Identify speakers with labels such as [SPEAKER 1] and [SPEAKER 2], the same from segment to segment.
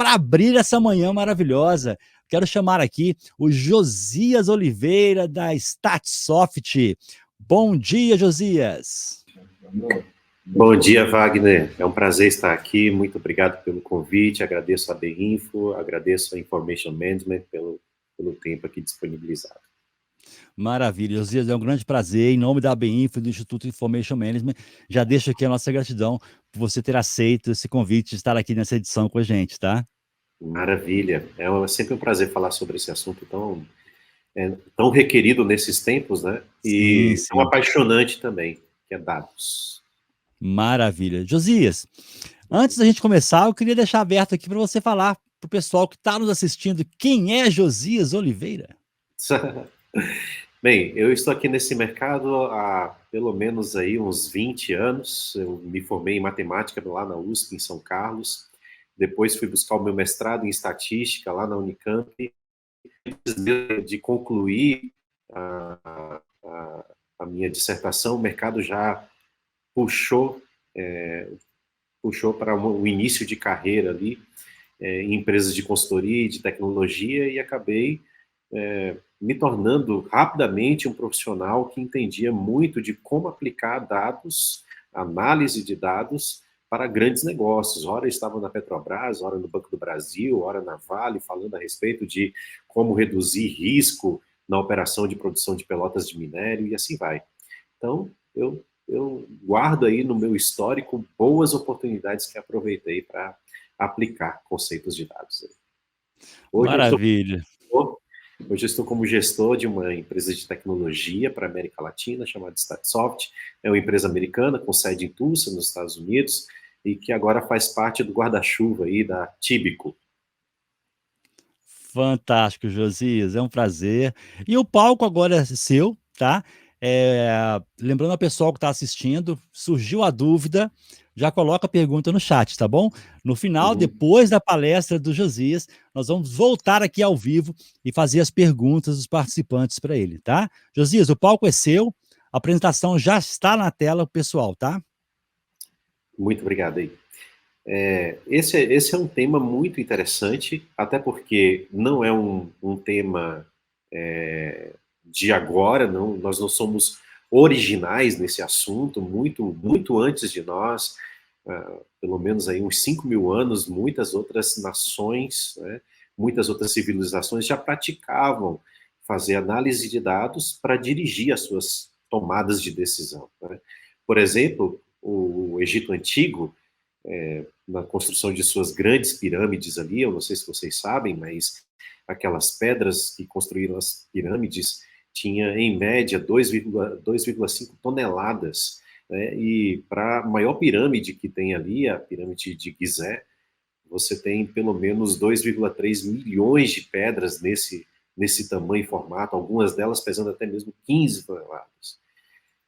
[SPEAKER 1] para abrir essa manhã maravilhosa. Quero chamar aqui o Josias Oliveira, da Statsoft. Bom dia, Josias.
[SPEAKER 2] Bom dia, Wagner. É um prazer estar aqui. Muito obrigado pelo convite. Agradeço a BInfo, agradeço a Information Management pelo tempo aqui disponibilizado.
[SPEAKER 1] Maravilha, Josias, é um grande prazer. Em nome da BInfo e do Instituto Information Management, já deixo aqui a nossa gratidão por você ter aceito esse convite de estar aqui nessa edição com a gente, tá?
[SPEAKER 2] Maravilha. É sempre um prazer falar sobre esse assunto tão requerido nesses tempos, né?
[SPEAKER 1] Sim,
[SPEAKER 2] E tão
[SPEAKER 1] sim.
[SPEAKER 2] apaixonante também, que é dados.
[SPEAKER 1] Maravilha. Josias, antes da gente começar, eu queria deixar aberto aqui para você falar para o pessoal que está nos assistindo quem é Josias Oliveira.
[SPEAKER 2] Bem, eu estou aqui nesse mercado há pelo menos aí uns 20 anos. Eu me formei em matemática lá na USP, em São Carlos. Depois fui buscar o meu mestrado em estatística lá na Unicamp. Antes de concluir a minha dissertação, o mercado já puxou, puxou para o início de carreira ali, em empresas de consultoria e de tecnologia, e acabei me tornando rapidamente um profissional que entendia muito de como aplicar dados, análise de dados, para grandes negócios. Ora eu estava na Petrobras, ora no Banco do Brasil, ora na Vale, falando a respeito de como reduzir risco na operação de produção de pelotas de minério, e assim vai. Então, eu guardo aí no meu histórico boas oportunidades que aproveitei para aplicar conceitos de dados. Hoje eu estou
[SPEAKER 1] Maravilha.
[SPEAKER 2] Hoje eu estou como gestor de uma empresa de tecnologia para a América Latina, chamada Statsoft. É uma empresa americana com sede em Tulsa, nos Estados Unidos, e que agora faz parte do guarda-chuva aí da Tíbico.
[SPEAKER 1] Fantástico, Josias, é um prazer. E o palco agora é seu, tá? Lembrando ao pessoal que está assistindo, surgiu a dúvida, já coloca a pergunta no chat, tá bom? No final, depois da palestra do Josias, nós vamos voltar aqui ao vivo e fazer as perguntas dos participantes para ele, tá? Josias, o palco é seu, a apresentação já está na tela, pessoal, tá?
[SPEAKER 2] Muito obrigado aí. Esse é um tema muito interessante, até porque não é um tema de agora, não, nós não somos originais nesse assunto, muito antes de nós, pelo menos aí uns 5.000 anos, muitas outras nações, né, muitas outras civilizações já praticavam fazer análise de dados para dirigir as suas tomadas de decisão, né? Por exemplo, o Egito Antigo, na construção de suas grandes pirâmides ali, eu não sei se vocês sabem, mas aquelas pedras que construíram as pirâmides tinha em média 2,5 toneladas, né? E para a maior pirâmide que tem ali, a pirâmide de Gizé, você tem pelo menos 2,3 milhões de pedras nesse tamanho e formato, algumas delas pesando até mesmo 15 toneladas.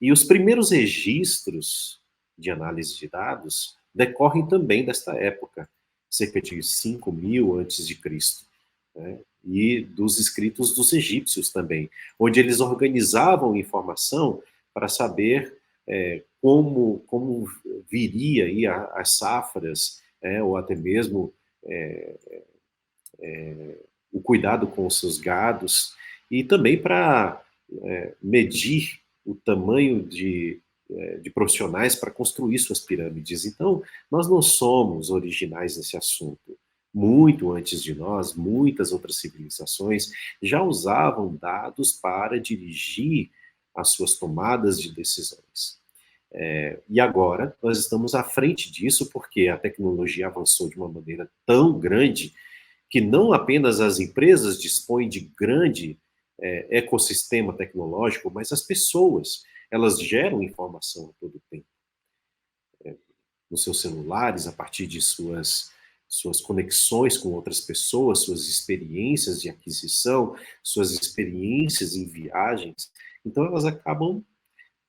[SPEAKER 2] E os primeiros registros de análise de dados decorrem também desta época, cerca de 5.000 antes de Cristo, né? E dos escritos dos egípcios também, onde eles organizavam informação para saber como viria aí as safras, ou até mesmo o cuidado com os seus gados, e também para medir o tamanho de profissionais para construir suas pirâmides. Então, nós não somos originais nesse assunto. Muito antes de nós, muitas outras civilizações já usavam dados para dirigir as suas tomadas de decisões. E agora nós estamos à frente disso porque a tecnologia avançou de uma maneira tão grande que não apenas as empresas dispõem de grande ecossistema tecnológico, mas as pessoas, elas geram informação a todo tempo. Nos seus celulares, a partir de suas conexões com outras pessoas, suas experiências de aquisição, suas experiências em viagens. Então, elas acabam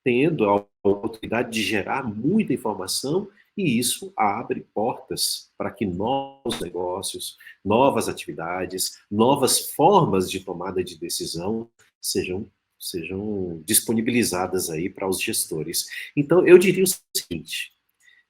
[SPEAKER 2] tendo a oportunidade de gerar muita informação, e isso abre portas para que novos negócios, novas atividades, novas formas de tomada de decisão sejam disponibilizadas aí para os gestores. Então, eu diria o seguinte: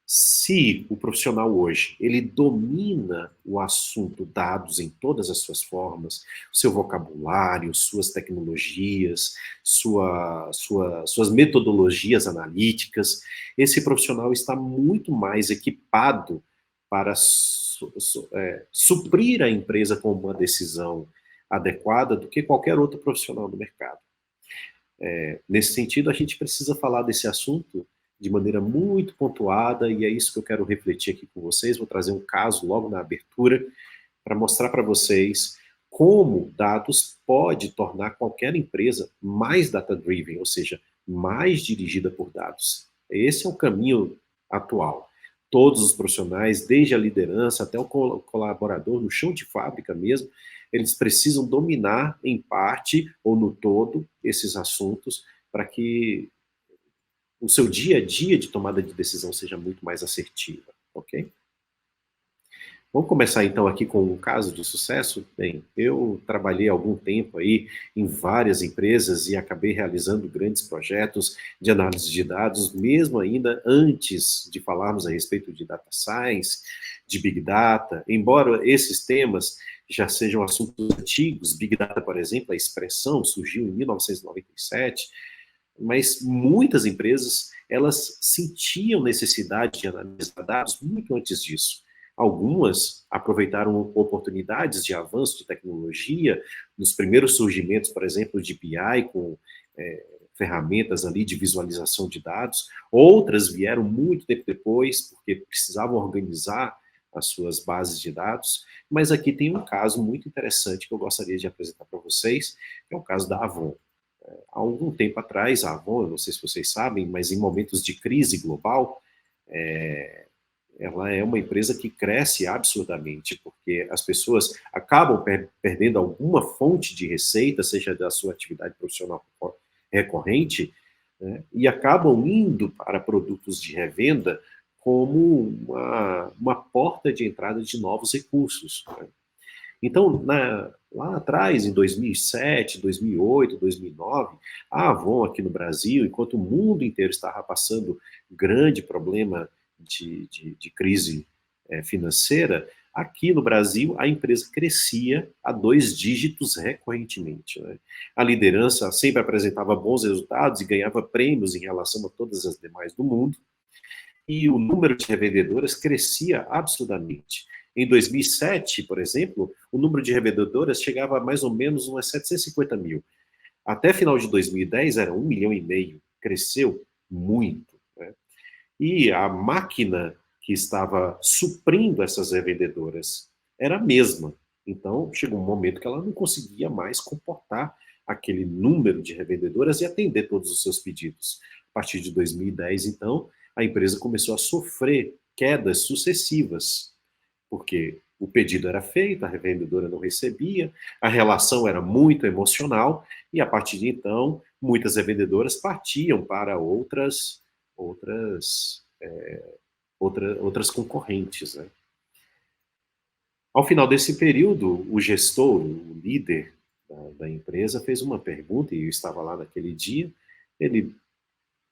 [SPEAKER 2] Se o profissional hoje, ele domina o assunto dados em todas as suas formas, seu vocabulário, suas tecnologias, suas metodologias analíticas, esse profissional está muito mais equipado para suprir a empresa com uma decisão adequada do que qualquer outro profissional do mercado. Nesse sentido, a gente precisa falar desse assunto de maneira muito pontuada, e é isso que eu quero refletir aqui com vocês. Vou trazer um caso logo na abertura, para mostrar para vocês como dados pode tornar qualquer empresa mais data-driven, ou seja, mais dirigida por dados. Esse é o caminho atual. Todos os profissionais, desde a liderança até o colaborador, no chão de fábrica mesmo, eles precisam dominar, em parte ou no todo, esses assuntos para que o seu dia a dia de tomada de decisão seja muito mais assertiva, ok? Vamos começar então aqui com um caso de sucesso? Bem, eu trabalhei algum tempo aí em várias empresas e acabei realizando grandes projetos de análise de dados, mesmo ainda antes de falarmos a respeito de data science, de big data, embora esses temas já sejam assuntos antigos. Big data, por exemplo, a expressão surgiu em 1997, mas muitas empresas, elas sentiam necessidade de analisar dados muito antes disso. Algumas aproveitaram oportunidades de avanço de tecnologia, nos primeiros surgimentos, por exemplo, de BI, com ferramentas ali de visualização de dados. Outras vieram muito tempo depois, porque precisavam organizar as suas bases de dados. Mas aqui tem um caso muito interessante que eu gostaria de apresentar para vocês, que é o caso da Avon. Há algum tempo atrás, a Avon, eu não sei se vocês sabem, mas em momentos de crise global, ela é uma empresa que cresce absurdamente, porque as pessoas acabam perdendo alguma fonte de receita, seja da sua atividade profissional recorrente, né, e acabam indo para produtos de revenda como uma porta de entrada de novos recursos, né? Então, lá atrás, em 2007, 2008, 2009, a Avon aqui no Brasil, enquanto o mundo inteiro estava passando grande problema de crise financeira, aqui no Brasil a empresa crescia a 2 dígitos recorrentemente, né? A liderança sempre apresentava bons resultados e ganhava prêmios em relação a todas as demais do mundo, e o número de revendedoras crescia absurdamente. Em 2007, por exemplo, o número de revendedoras chegava a mais ou menos umas 750 mil. Até final de 2010 era 1,5 milhão. Cresceu muito, né? E a máquina que estava suprindo essas revendedoras era a mesma. Então, chegou um momento que ela não conseguia mais comportar aquele número de revendedoras e atender todos os seus pedidos. A partir de 2010, então, a empresa começou a sofrer quedas sucessivas, porque o pedido era feito, a revendedora não recebia, a relação era muito emocional, e a partir de então, muitas revendedoras partiam para outras concorrentes, né? Ao final desse período, o gestor, o líder da empresa, fez uma pergunta, e eu estava lá naquele dia. Ele,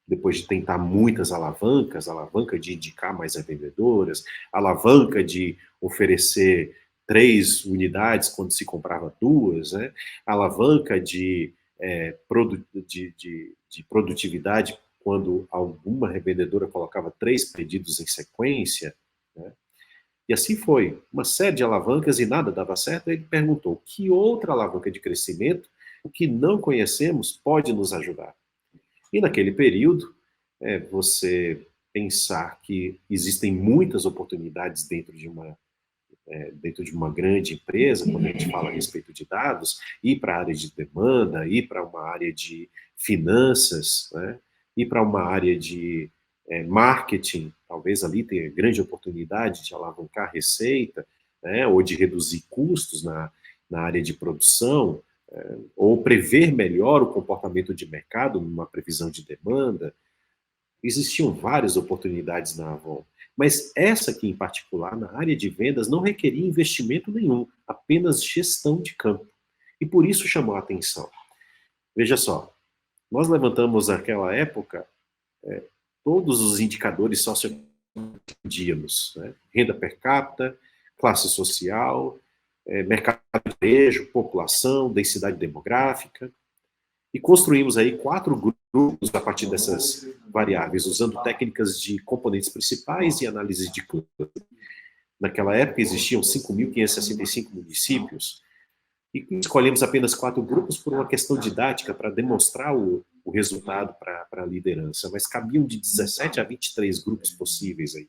[SPEAKER 2] depois de tentar muitas alavancas, alavanca de indicar mais revendedoras, alavanca de oferecer 3 unidades quando se comprava 2, né? Alavanca de produtividade quando alguma revendedora colocava 3 pedidos em sequência, né? E assim foi, uma série de alavancas e nada dava certo. Ele perguntou: que outra alavanca de crescimento que não conhecemos pode nos ajudar? E naquele período, você pensar que existem muitas oportunidades dentro de uma grande empresa, quando a gente fala a respeito de dados, ir para a área de demanda, ir para uma área de finanças, né? Ir para uma área de marketing, talvez ali tenha grande oportunidade de alavancar receita, né? Ou de reduzir custos na área de produção, ou prever melhor o comportamento de mercado numa previsão de demanda. Existiam várias oportunidades na Avon, mas essa aqui em particular, na área de vendas, não requeria investimento nenhum, apenas gestão de campo. E por isso chamou a atenção. Veja só, nós levantamos naquela época todos os indicadores socioeconômicos medíamos, né? Renda per capita, classe social, mercado de varejo, população, densidade demográfica, e construímos aí 4 grupos a partir dessas variáveis, usando técnicas de componentes principais e análise de cluster. Naquela época existiam 5.565 municípios, e escolhemos apenas 4 grupos por uma questão didática, para demonstrar o resultado para a liderança, mas cabiam de 17 a 23 grupos possíveis aí.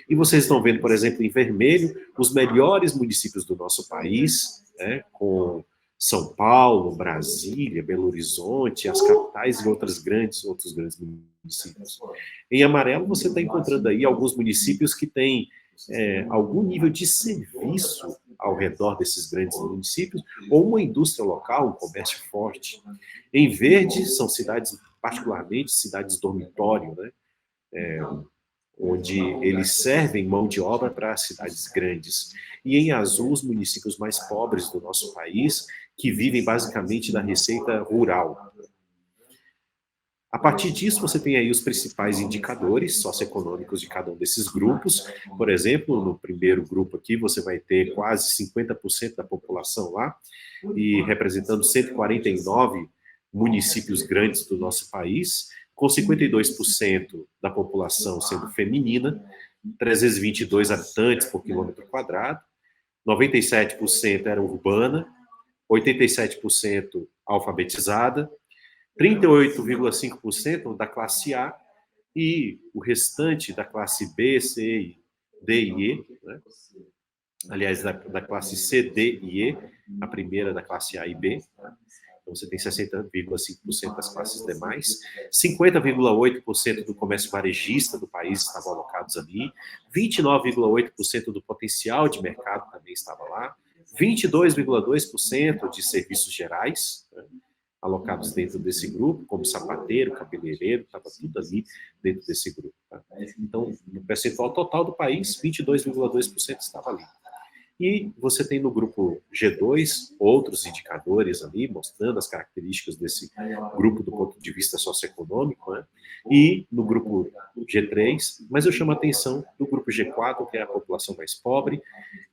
[SPEAKER 2] E vocês estão vendo, por exemplo, em vermelho, os melhores municípios do nosso país, né, com São Paulo, Brasília, Belo Horizonte, as capitais e outros grandes municípios. Em amarelo, você está encontrando aí alguns municípios que têm algum nível de serviço ao redor desses grandes municípios, ou uma indústria local, um comércio forte. Em verde, são cidades, particularmente cidades dormitório, né? Onde eles servem mão de obra para cidades grandes. E em azul, os municípios mais pobres do nosso país, que vivem basicamente da receita rural. A partir disso, você tem aí os principais indicadores socioeconômicos de cada um desses grupos. Por exemplo, no primeiro grupo aqui, você vai ter quase 50% da população lá, e representando 149 municípios grandes do nosso país, com 52% da população sendo feminina, 322 habitantes por quilômetro quadrado, 97% era urbana, 87% alfabetizada, 38,5% da classe A, e o restante da classe B, C, D e E, né? Aliás, da classe C, D e E, a primeira da classe A e B. Então, você tem 60,5% das classes demais, 50,8% do comércio varejista do país estavam alocados ali, 29,8% do potencial de mercado também estava lá, 22,2% de serviços gerais, né, alocados dentro desse grupo, como sapateiro, cabeleireiro, estava tudo ali dentro desse grupo. Tá? Então, no percentual total do país, 22,2% estava ali. E você tem no grupo G2 outros indicadores ali, mostrando as características desse grupo do ponto de vista socioeconômico, né? E no grupo G3, mas eu chamo a atenção do grupo G4, que é a população mais pobre,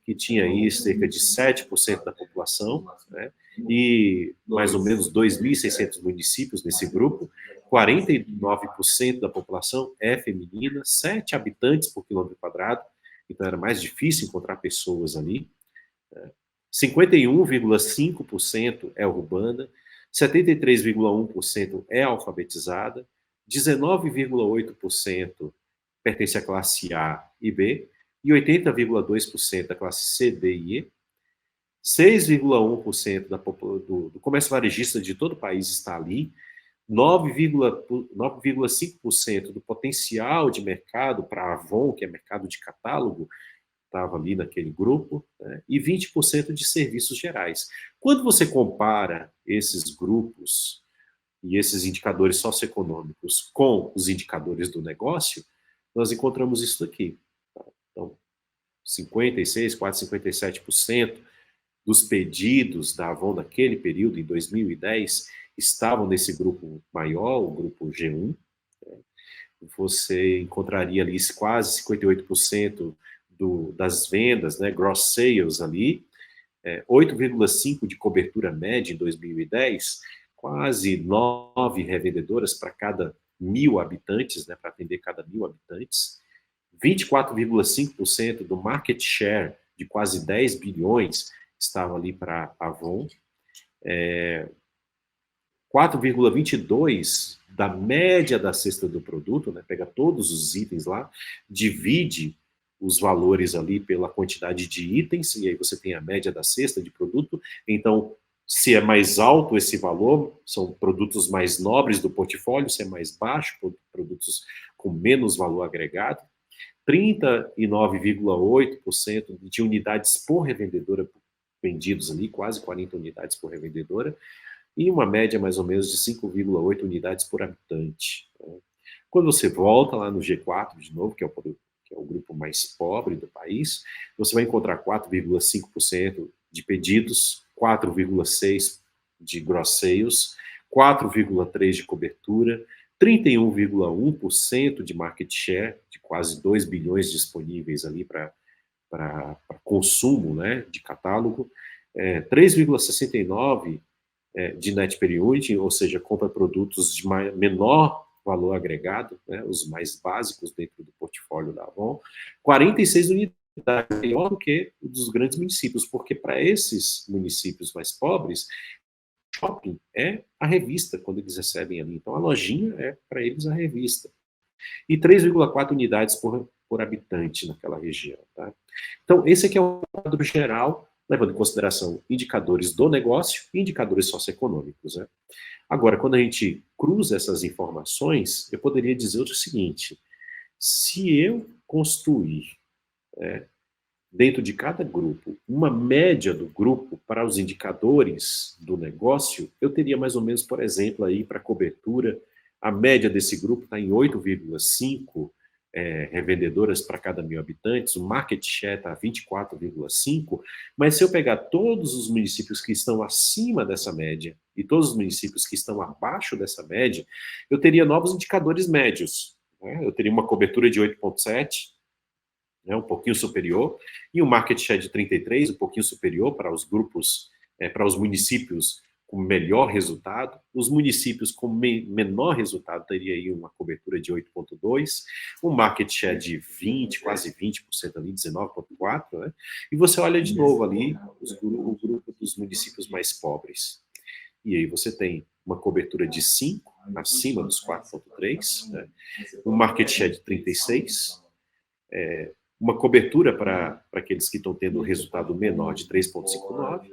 [SPEAKER 2] que tinha aí cerca de 7% da população, né? E mais ou menos 2.600 municípios nesse grupo, 49% da população é feminina, 7 habitantes por quilômetro quadrado, então era mais difícil encontrar pessoas ali. 51,5% é urbana, 73,1% é alfabetizada, 19,8% pertence à classe A e B, e 80,2% da classe C, D e E. 6,1% do comércio varejista de todo o país está ali, 9,5% do potencial de mercado para a Avon, que é mercado de catálogo, estava ali naquele grupo, né? E 20% de serviços gerais. Quando você compara esses grupos e esses indicadores socioeconômicos com os indicadores do negócio, nós encontramos isso aqui. Tá? Então, 56, quase 57% dos pedidos da Avon naquele período, em 2010, estavam nesse grupo maior, o grupo G1. Né? Você encontraria ali quase 58% das vendas, né, gross sales ali, 8,5% de cobertura média em 2010, quase 9 revendedoras para cada 1.000 habitantes, né, para atender cada 1.000 habitantes, 24,5% do market share de quase 10 bilhões estavam ali para a Avon, 4,22% da média da cesta do produto, né, pega todos os itens lá, divide os valores ali pela quantidade de itens, e aí você tem a média da cesta de produto. Então, se é mais alto esse valor, são produtos mais nobres do portfólio, se é mais baixo, produtos com menos valor agregado. 39,8% de unidades por revendedora vendidos ali, quase 40 unidades por revendedora, e uma média mais ou menos de 5,8 unidades por habitante. Quando você volta lá no G4 de novo, que é o grupo mais pobre do país, você vai encontrar 4,5% de pedidos, 4,6% de gross sales, 4,3% de cobertura, 31,1% de market share, de quase 2 bilhões disponíveis ali para consumo, né, de catálogo, 3,69% de net period, ou seja, compra produtos de menor valor agregado, né, os mais básicos dentro do portfólio da Avon, 46 unidades, maior do que o dos grandes municípios, porque para esses municípios mais pobres, shopping é a revista, quando eles recebem ali. Então, a lojinha é, para eles, a revista. E 3,4 unidades por habitante naquela região. Tá? Então, esse aqui é o quadro geral, levando em consideração indicadores do negócio e indicadores socioeconômicos. Né? Agora, quando a gente cruza essas informações, eu poderia dizer o seguinte: se eu construir, dentro de cada grupo, uma média do grupo para os indicadores do negócio, eu teria mais ou menos, por exemplo, aí para cobertura, a média desse grupo está em 8,5 revendedoras para cada 1.000 habitantes, o market share está 24,5, mas se eu pegar todos os municípios que estão acima dessa média e todos os municípios que estão abaixo dessa média, eu teria novos indicadores médios. Né? Eu teria uma cobertura de 8,7, um pouquinho superior, e um market share de 33, um pouquinho superior para os grupos, para os municípios com melhor resultado. Os municípios com menor resultado teria aí uma cobertura de 8,2, um market share de 20, quase 20% ali, 19,4, né? E você olha de novo ali o grupo dos municípios mais pobres. E aí você tem uma cobertura de 5, acima dos 4,3, né? Um market share de 36, uma cobertura para aqueles que estão tendo um resultado menor de 3,59,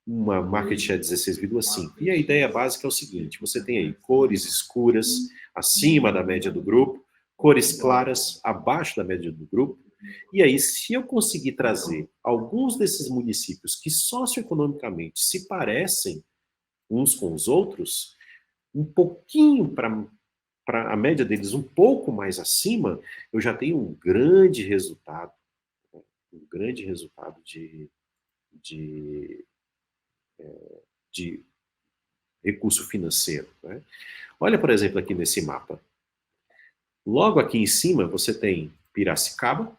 [SPEAKER 2] uma market share de 16,5. E a ideia básica é o seguinte: você tem aí cores escuras acima da média do grupo, cores claras abaixo da média do grupo. E aí, se eu conseguir trazer alguns desses municípios que socioeconomicamente se parecem uns com os outros, um pouquinho para a média deles um pouco mais acima, eu já tenho um grande resultado, de recurso financeiro. Né? Olha, por exemplo, aqui nesse mapa. Logo aqui em cima, você tem Piracicaba,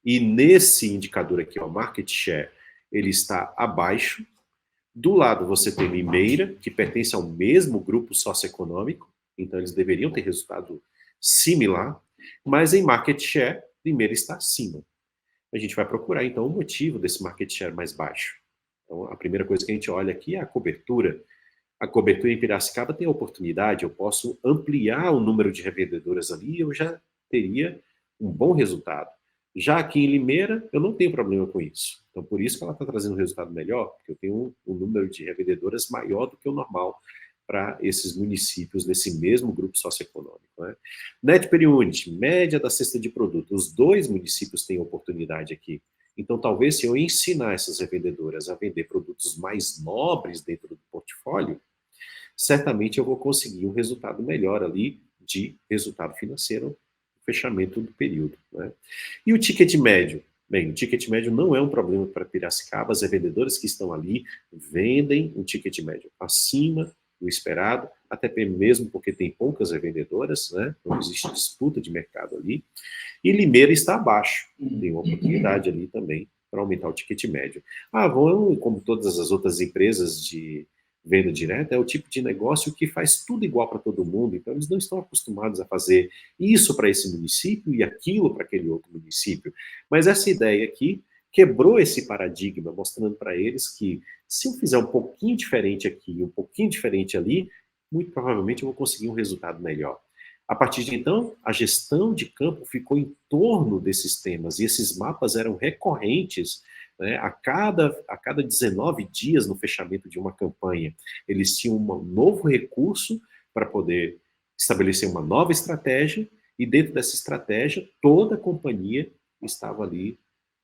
[SPEAKER 2] e nesse indicador aqui, o market share, ele está abaixo. Do lado, você tem Limeira, que pertence ao mesmo grupo socioeconômico, então eles deveriam ter resultado similar, mas em market share, Limeira está acima. A gente vai procurar, então, o motivo desse market share mais baixo. Então, a primeira coisa que a gente olha aqui é a cobertura. A cobertura em Piracicaba tem a oportunidade, eu posso ampliar o número de revendedoras ali e eu já teria um bom resultado. Já aqui em Limeira, eu não tenho problema com isso. Então, por isso que ela está trazendo um resultado melhor, porque eu tenho um número de revendedoras maior do que o normal para esses municípios desse mesmo grupo socioeconômico. Né? Net Periund, média da cesta de produtos. Os dois municípios têm oportunidade aqui. Então, talvez se eu ensinar essas revendedoras a vender produtos mais nobres dentro do portfólio, certamente eu vou conseguir um resultado melhor ali de resultado financeiro no fechamento do período. Né? E o ticket médio? Bem, o ticket médio não é um problema para Piracicaba. As revendedoras que estão ali vendem um ticket médio acima do esperado, até mesmo porque tem poucas revendedoras, né? Não existe disputa de mercado ali. E Limeira está abaixo, tem uma oportunidade ali também para aumentar o ticket médio. A Avon, como todas as outras empresas de venda direta, é o tipo de negócio que faz tudo igual para todo mundo, então eles não estão acostumados a fazer isso para esse município e aquilo para aquele outro município. Mas essa ideia aqui quebrou esse paradigma, mostrando para eles que se eu fizer um pouquinho diferente aqui, um pouquinho diferente ali, muito provavelmente eu vou conseguir um resultado melhor. A partir de então, a gestão de campo ficou em torno desses temas, e esses mapas eram recorrentes, né? A cada 19 dias no fechamento de uma campanha, eles tinham um novo recurso para poder estabelecer uma nova estratégia, e dentro dessa estratégia, toda a companhia estava ali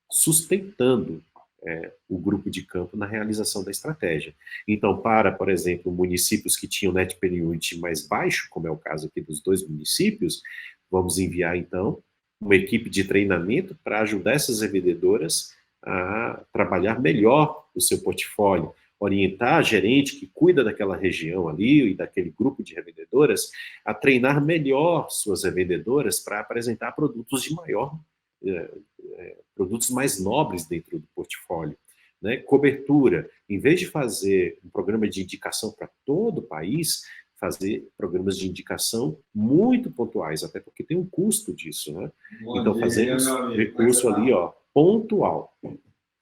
[SPEAKER 2] sustentando o grupo de campo na realização da estratégia. Então, por exemplo, municípios que tinham net period mais baixo, como é o caso aqui dos dois municípios, vamos enviar, então, uma equipe de treinamento para ajudar essas revendedoras a trabalhar melhor o seu portfólio. orientar a gerente que cuida daquela região ali e daquele grupo de revendedoras a treinar melhor suas revendedoras para apresentar produtos de maior, produtos mais nobres dentro do portfólio. Né? Cobertura, em vez de fazer um programa de indicação para todo o país, fazer programas de indicação muito pontuais, até porque tem um custo disso, né? Então, fazemos recurso ali, ó, pontual,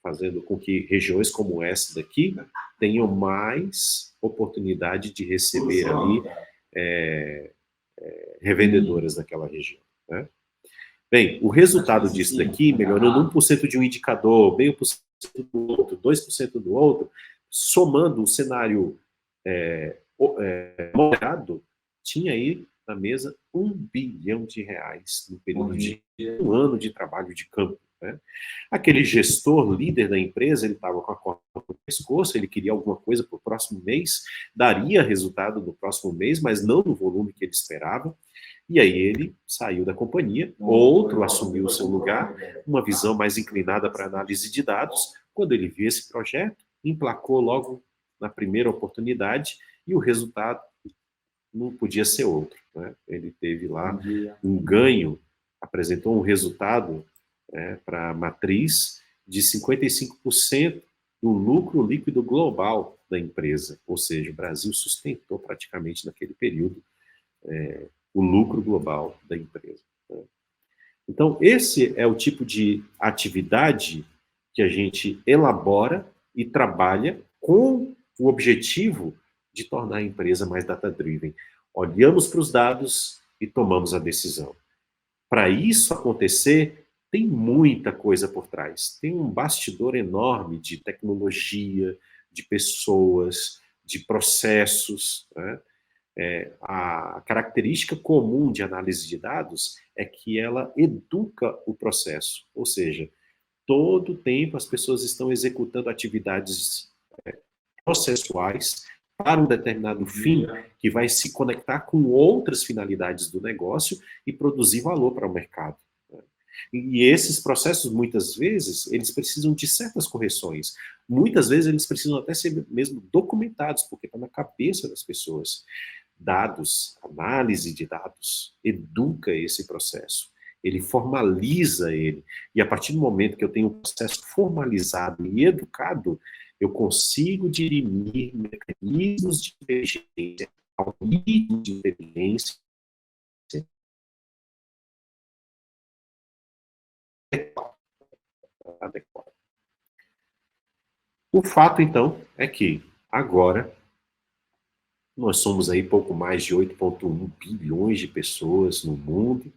[SPEAKER 2] fazendo com que regiões como essa daqui tenham mais oportunidade de receber ali revendedoras daquela região, né? Bem, o resultado disso daqui, melhorando 1% de um indicador, meio por cento do outro, 2% do outro, somando o cenário moderado, tinha aí na mesa R$ 1 bilhão no período de um ano de trabalho de campo. Né? Aquele gestor, líder da empresa, ele estava com a corda no pescoço, ele queria alguma coisa para o próximo mês, daria resultado no próximo mês, mas não no volume que ele esperava. E aí ele saiu da companhia, outro assumiu o seu lugar, uma visão mais inclinada para análise de dados. Quando ele viu esse projeto, emplacou logo na primeira oportunidade e o resultado não podia ser outro. Né? Ele teve lá um ganho, apresentou um resultado para a matriz de 55% do lucro líquido global da empresa. Ou seja, o Brasil sustentou praticamente naquele período o lucro global da empresa. Né? Então, esse é o tipo de atividade que a gente elabora e trabalha com o objetivo de tornar a empresa mais data-driven. Olhamos para os dados e tomamos a decisão. Para isso acontecer, tem muita coisa por trás. Tem um bastidor enorme de tecnologia, de pessoas, de processos, né? A característica comum de análise de dados é que ela educa o processo, ou seja, todo o tempo as pessoas estão executando atividades processuais para um determinado fim que vai se conectar com outras finalidades do negócio e produzir valor para o mercado. E esses processos, muitas vezes, eles precisam de certas correções. Muitas vezes eles precisam até ser mesmo documentados, porque está na cabeça das pessoas. Dados, análise de dados, educa esse processo. Ele formaliza ele. E a partir do momento que eu tenho um processo formalizado e educado, eu consigo dirimir mecanismos de inteligência, algoritmos de inteligência adequado. O fato, então, é que agora nós somos aí pouco mais de 8,1 bilhões de pessoas no mundo,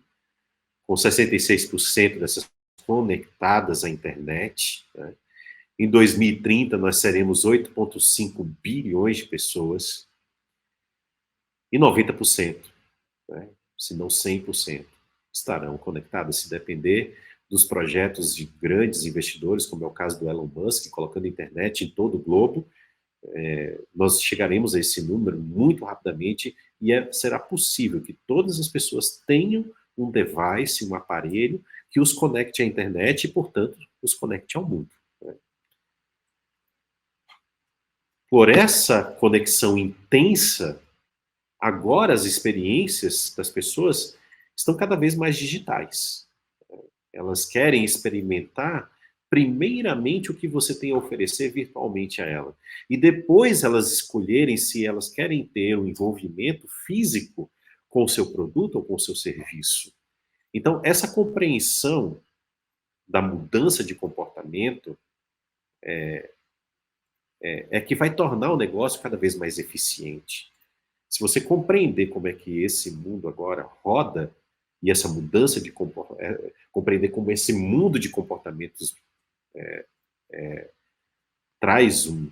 [SPEAKER 2] com 66% dessas conectadas à internet. Né? Em 2030, nós seremos 8,5 bilhões de pessoas e 90%, né? Se não 100%, estarão conectadas, se depender dos projetos de grandes investidores, como é o caso do Elon Musk, colocando a internet em todo o globo. Nós chegaremos a esse número muito rapidamente e será possível que todas as pessoas tenham um device, um aparelho que os conecte à internet e, portanto, os conecte ao mundo. Né? Por essa conexão intensa, agora as experiências das pessoas estão cada vez mais digitais. Elas querem experimentar primeiramente o que você tem a oferecer virtualmente a ela. E depois elas escolherem se elas querem ter um envolvimento físico com o seu produto ou com o seu serviço. Então, essa compreensão da mudança de comportamento é que vai tornar o negócio cada vez mais eficiente. Se você compreender como é que esse mundo agora roda, e essa mudança de compreender como esse mundo de comportamentos traz um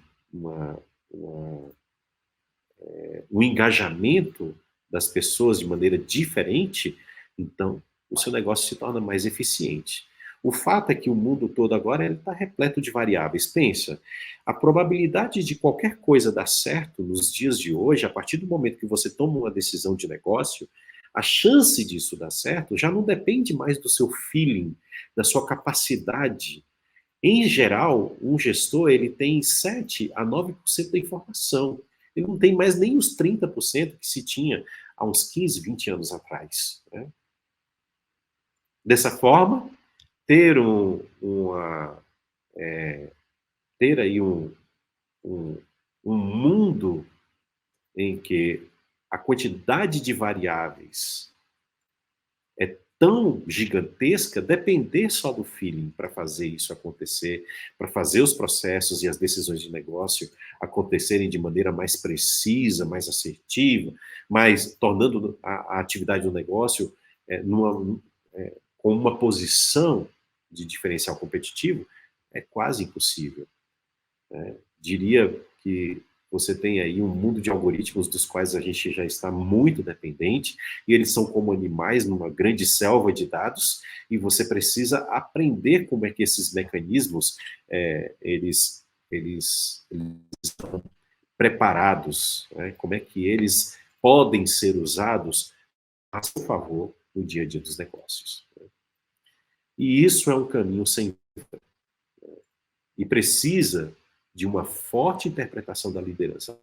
[SPEAKER 2] engajamento das pessoas de maneira diferente, então o seu negócio se torna mais eficiente. O fato é que o mundo todo agora está repleto de variáveis. Pensa, a probabilidade de qualquer coisa dar certo nos dias de hoje, a partir do momento que você toma uma decisão de negócio, a chance disso dar certo já não depende mais do seu feeling, da sua capacidade Em geral, um gestor ele tem 7 a 9% da informação. Ele não tem mais nem os 30% que se tinha há uns 15, 20 anos atrás. Né? Dessa forma, ter ter aí um, um mundo em que a quantidade de variáveis é tão gigantesca, depender só do feeling para fazer isso acontecer, para fazer os processos e as decisões de negócio acontecerem de maneira mais precisa, mais assertiva, mais tornando a atividade do negócio com uma posição de diferencial competitivo, é quase impossível. Né? Diria que você tem aí um mundo de algoritmos dos quais a gente já está muito dependente, e eles são como animais numa grande selva de dados, e você precisa aprender como é que esses mecanismos, eles estão preparados, né? Como é que eles podem ser usados a seu favor no dia a dia dos negócios. Né? E isso é um caminho sem dúvida. E precisa de uma forte interpretação da liderança.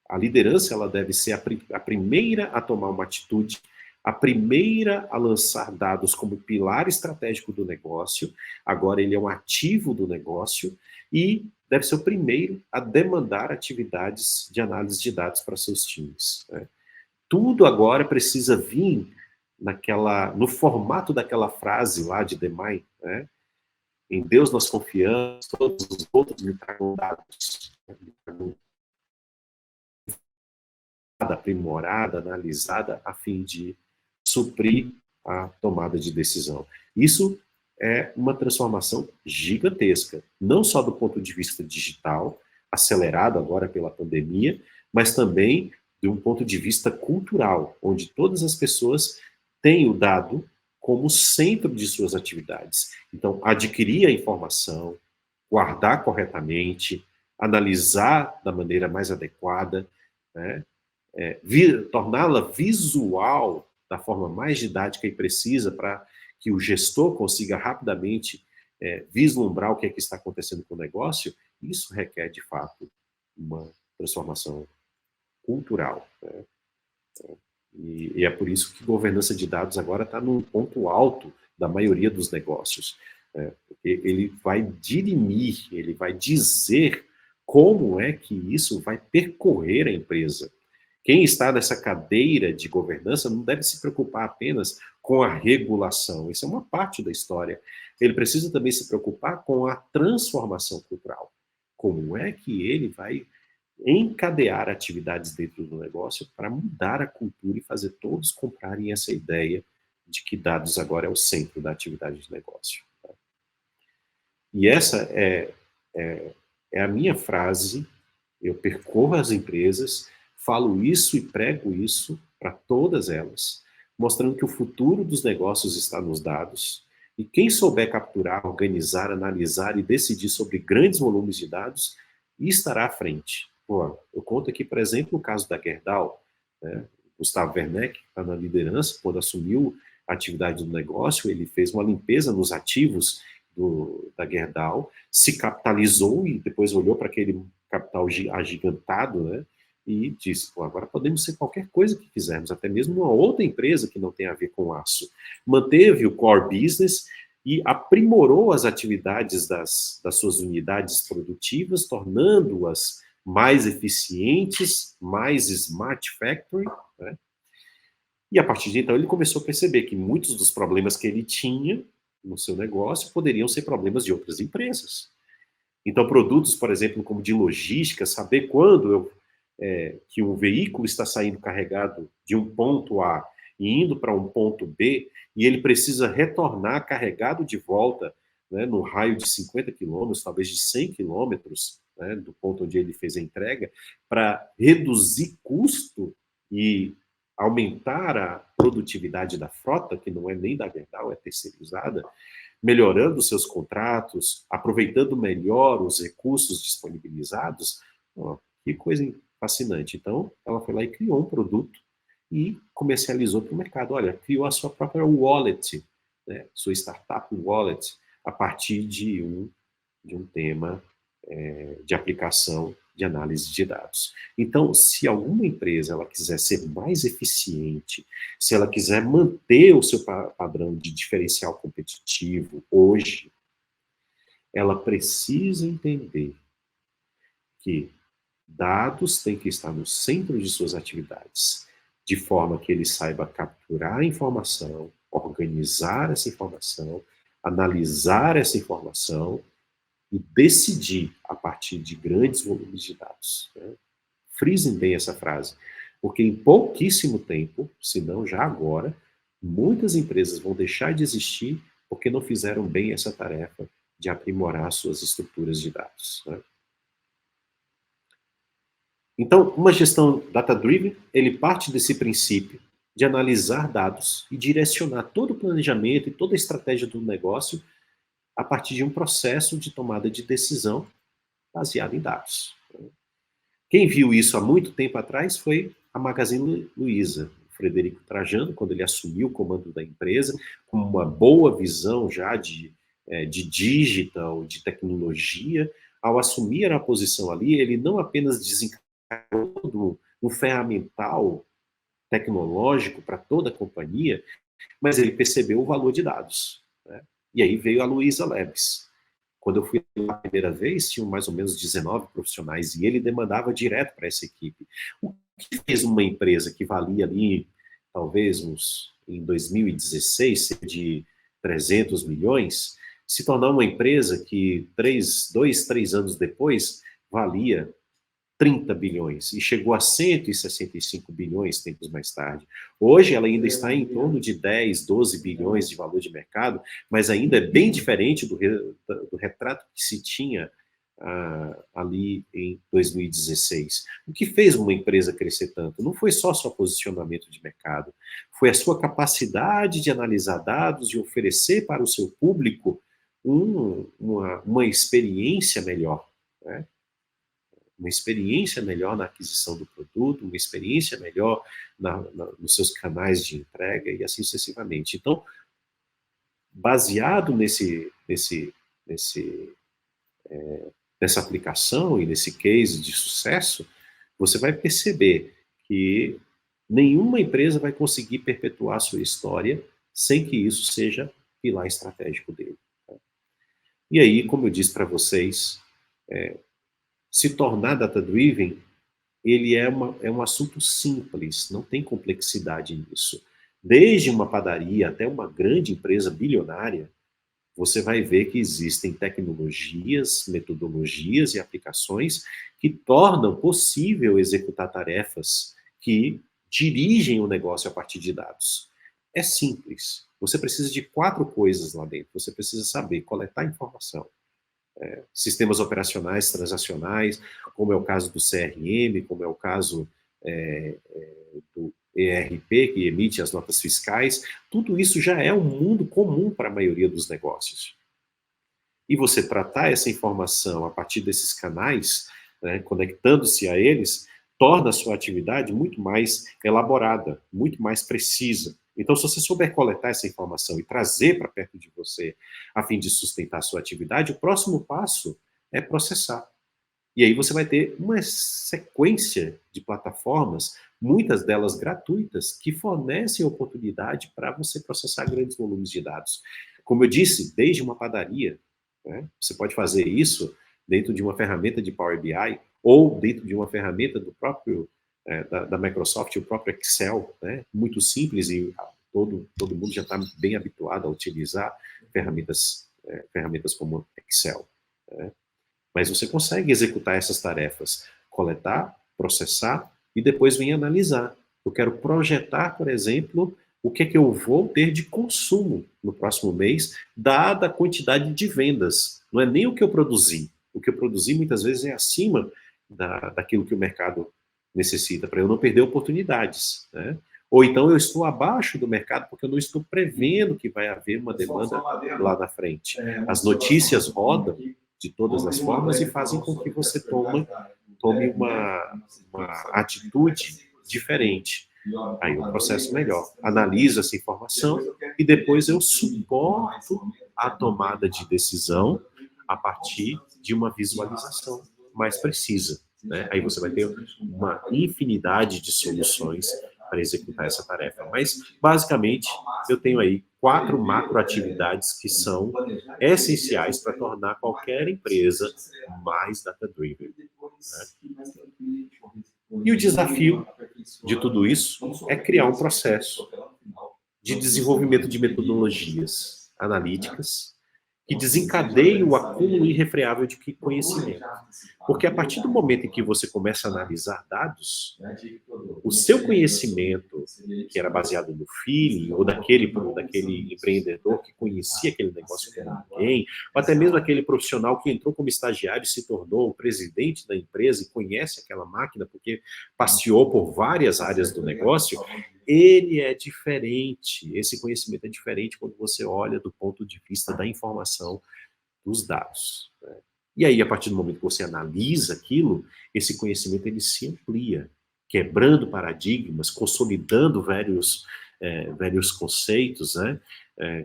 [SPEAKER 2] A liderança ela deve ser a primeira a tomar uma atitude, a primeira a lançar dados como pilar estratégico do negócio, agora ele é um ativo do negócio, e deve ser o primeiro a demandar atividades de análise de dados para seus times. Né? Tudo agora precisa vir no formato daquela frase lá de Demai, né? Em Deus nós confiamos, todos os outros me tragam dados. Aprimorada, analisada, a fim de suprir a tomada de decisão. Isso é uma transformação gigantesca, não só do ponto de vista digital, acelerado agora pela pandemia, mas também de um ponto de vista cultural, onde todas as pessoas têm o dado como centro de suas atividades. Então, adquirir a informação, guardar corretamente, analisar da maneira mais adequada, né? Torná-la visual da forma mais didática e precisa para que o gestor consiga rapidamente vislumbrar o que é que está acontecendo com o negócio, isso requer, de fato, uma transformação cultural. Né? E é por isso que governança de dados agora está no ponto alto da maioria dos negócios. Ele vai dirimir, ele vai dizer como é que isso vai percorrer a empresa. Quem está nessa cadeira de governança não deve se preocupar apenas com a regulação, isso é uma parte da história. Ele precisa também se preocupar com a transformação cultural. Como é que ele vai encadear atividades dentro do negócio para mudar a cultura e fazer todos comprarem essa ideia de que dados agora é o centro da atividade de negócio. E essa é a minha frase, eu percorro as empresas, falo isso e prego isso para todas elas, mostrando que o futuro dos negócios está nos dados, e quem souber capturar, organizar, analisar e decidir sobre grandes volumes de dados, estará à frente. Pô, eu conto aqui, por exemplo, o caso da Gerdau, né? Gustavo Werneck, que está na liderança, quando assumiu a atividade do negócio, ele fez uma limpeza nos ativos da Gerdau, se capitalizou e depois olhou para aquele capital agigantado, né? E disse, pô, agora podemos ser qualquer coisa que quisermos, até mesmo uma outra empresa que não tem a ver com aço. Manteve o core business e aprimorou as atividades das suas unidades produtivas, tornando-as mais eficientes, mais smart factory, né? E a partir de então ele começou a perceber que muitos dos problemas que ele tinha no seu negócio poderiam ser problemas de outras empresas. Então, produtos, por exemplo, como de logística, saber quando que um veículo está saindo carregado de um ponto A e indo para um ponto B, e ele precisa retornar carregado de volta, né, no raio de 50 quilômetros, talvez de 100 quilômetros, né, do ponto onde ele fez a entrega, para reduzir custo e aumentar a produtividade da frota, que não é nem da Gerdau, é terceirizada, melhorando seus contratos, aproveitando melhor os recursos disponibilizados. Ó, que coisa fascinante. Então, ela foi lá e criou um produto e comercializou para o mercado. Olha, criou a sua própria wallet, né, sua startup wallet, a partir de um tema de aplicação de análise de dados. Então, se alguma empresa ela quiser ser mais eficiente, se ela quiser manter o seu padrão de diferencial competitivo hoje, ela precisa entender que dados têm que estar no centro de suas atividades, de forma que ele saiba capturar a informação, organizar essa informação, analisar essa informação e decidir a partir de grandes volumes de dados. Né? Frisem bem essa frase, porque em pouquíssimo tempo, se não já agora, muitas empresas vão deixar de existir porque não fizeram bem essa tarefa de aprimorar suas estruturas de dados. Né? Então, uma gestão data-driven, ele parte desse princípio de analisar dados e direcionar todo o planejamento e toda a estratégia do negócio a partir de um processo de tomada de decisão baseado em dados. Quem viu isso há muito tempo atrás foi a Magazine Luiza. O Frederico Trajano, quando ele assumiu o comando da empresa, com uma boa visão já de digital, de tecnologia, ao assumir a posição ali, ele não apenas desencadeou um ferramental tecnológico para toda a companhia, mas ele percebeu o valor de dados. Né? E aí veio a Luiza Labs. Quando eu fui lá a primeira vez, tinham mais ou menos 19 profissionais, e ele demandava direto para essa equipe. O que fez uma empresa que valia ali, talvez em 2016, de 300 milhões, se tornar uma empresa que 2, 3 anos depois valia 30 bilhões e chegou a 165 bilhões tempos mais tarde. Hoje ela ainda está em torno de 10, 12 bilhões de valor de mercado, mas ainda é bem diferente do retrato que se tinha ali em 2016. O que fez uma empresa crescer tanto? Não foi só seu posicionamento de mercado, foi a sua capacidade de analisar dados e oferecer para o seu público uma experiência melhor, né? Uma experiência melhor na aquisição do produto, uma experiência melhor nos seus canais de entrega e assim sucessivamente. Então, baseado nessa aplicação e nesse case de sucesso, você vai perceber que nenhuma empresa vai conseguir perpetuar a sua história sem que isso seja pilar estratégico dele. E aí, como eu disse para vocês, se tornar data-driven, ele é um assunto simples, não tem complexidade nisso. Desde uma padaria até uma grande empresa bilionária, você vai ver que existem tecnologias, metodologias e aplicações que tornam possível executar tarefas que dirigem o negócio a partir de dados. É simples. Você precisa de 4 coisas lá dentro. Você precisa saber coletar informação, sistemas operacionais transacionais, como é o caso do CRM, como é o caso do ERP, que emite as notas fiscais, tudo isso já é um mundo comum para a maioria dos negócios. E você tratar essa informação a partir desses canais, né, conectando-se a eles, torna a sua atividade muito mais elaborada, muito mais precisa. Então, se você souber coletar essa informação e trazer para perto de você, a fim de sustentar a sua atividade, o próximo passo é processar. E aí você vai ter uma sequência de plataformas, muitas delas gratuitas, que fornecem oportunidade para você processar grandes volumes de dados. Como eu disse, desde uma padaria, né, você pode fazer isso dentro de uma ferramenta de Power BI ou dentro de uma ferramenta do próprio da Microsoft, o próprio Excel, né, muito simples, e todo mundo já está bem habituado a utilizar ferramentas como Excel. Né? Mas você consegue executar essas tarefas, coletar, processar e depois vem analisar. Eu quero projetar, por exemplo, o que é que eu vou ter de consumo no próximo mês, dada a quantidade de vendas. Não é nem o que eu produzi. O que eu produzi muitas vezes é acima daquilo que o mercado necessita, para eu não perder oportunidades, né? Ou então eu estou abaixo do mercado porque eu não estou prevendo que vai haver uma demanda lá na frente. As notícias rodam de todas as formas e fazem com que você tome uma atitude diferente. Aí o processo melhor. Analiso essa informação e depois eu suporto a tomada de decisão a partir de uma visualização mais precisa, né? Aí você vai ter uma infinidade de soluções para executar essa tarefa. Mas, basicamente, eu tenho aí 4 macroatividades que são essenciais para tornar qualquer empresa mais data-driven, né? E o desafio de tudo isso é criar um processo de desenvolvimento de metodologias analíticas que desencadeiem o acúmulo irrefreável de conhecimento. Porque a partir do momento em que você começa a analisar dados, o seu conhecimento, que era baseado no feeling, ou daquele empreendedor que conhecia aquele negócio como ninguém, ou até mesmo aquele profissional que entrou como estagiário e se tornou o presidente da empresa e conhece aquela máquina porque passeou por várias áreas do negócio, ele é diferente. Esse conhecimento é diferente quando você olha do ponto de vista da informação dos dados, né? E aí, a partir do momento que você analisa aquilo, esse conhecimento ele se amplia, quebrando paradigmas, consolidando velhos conceitos, né,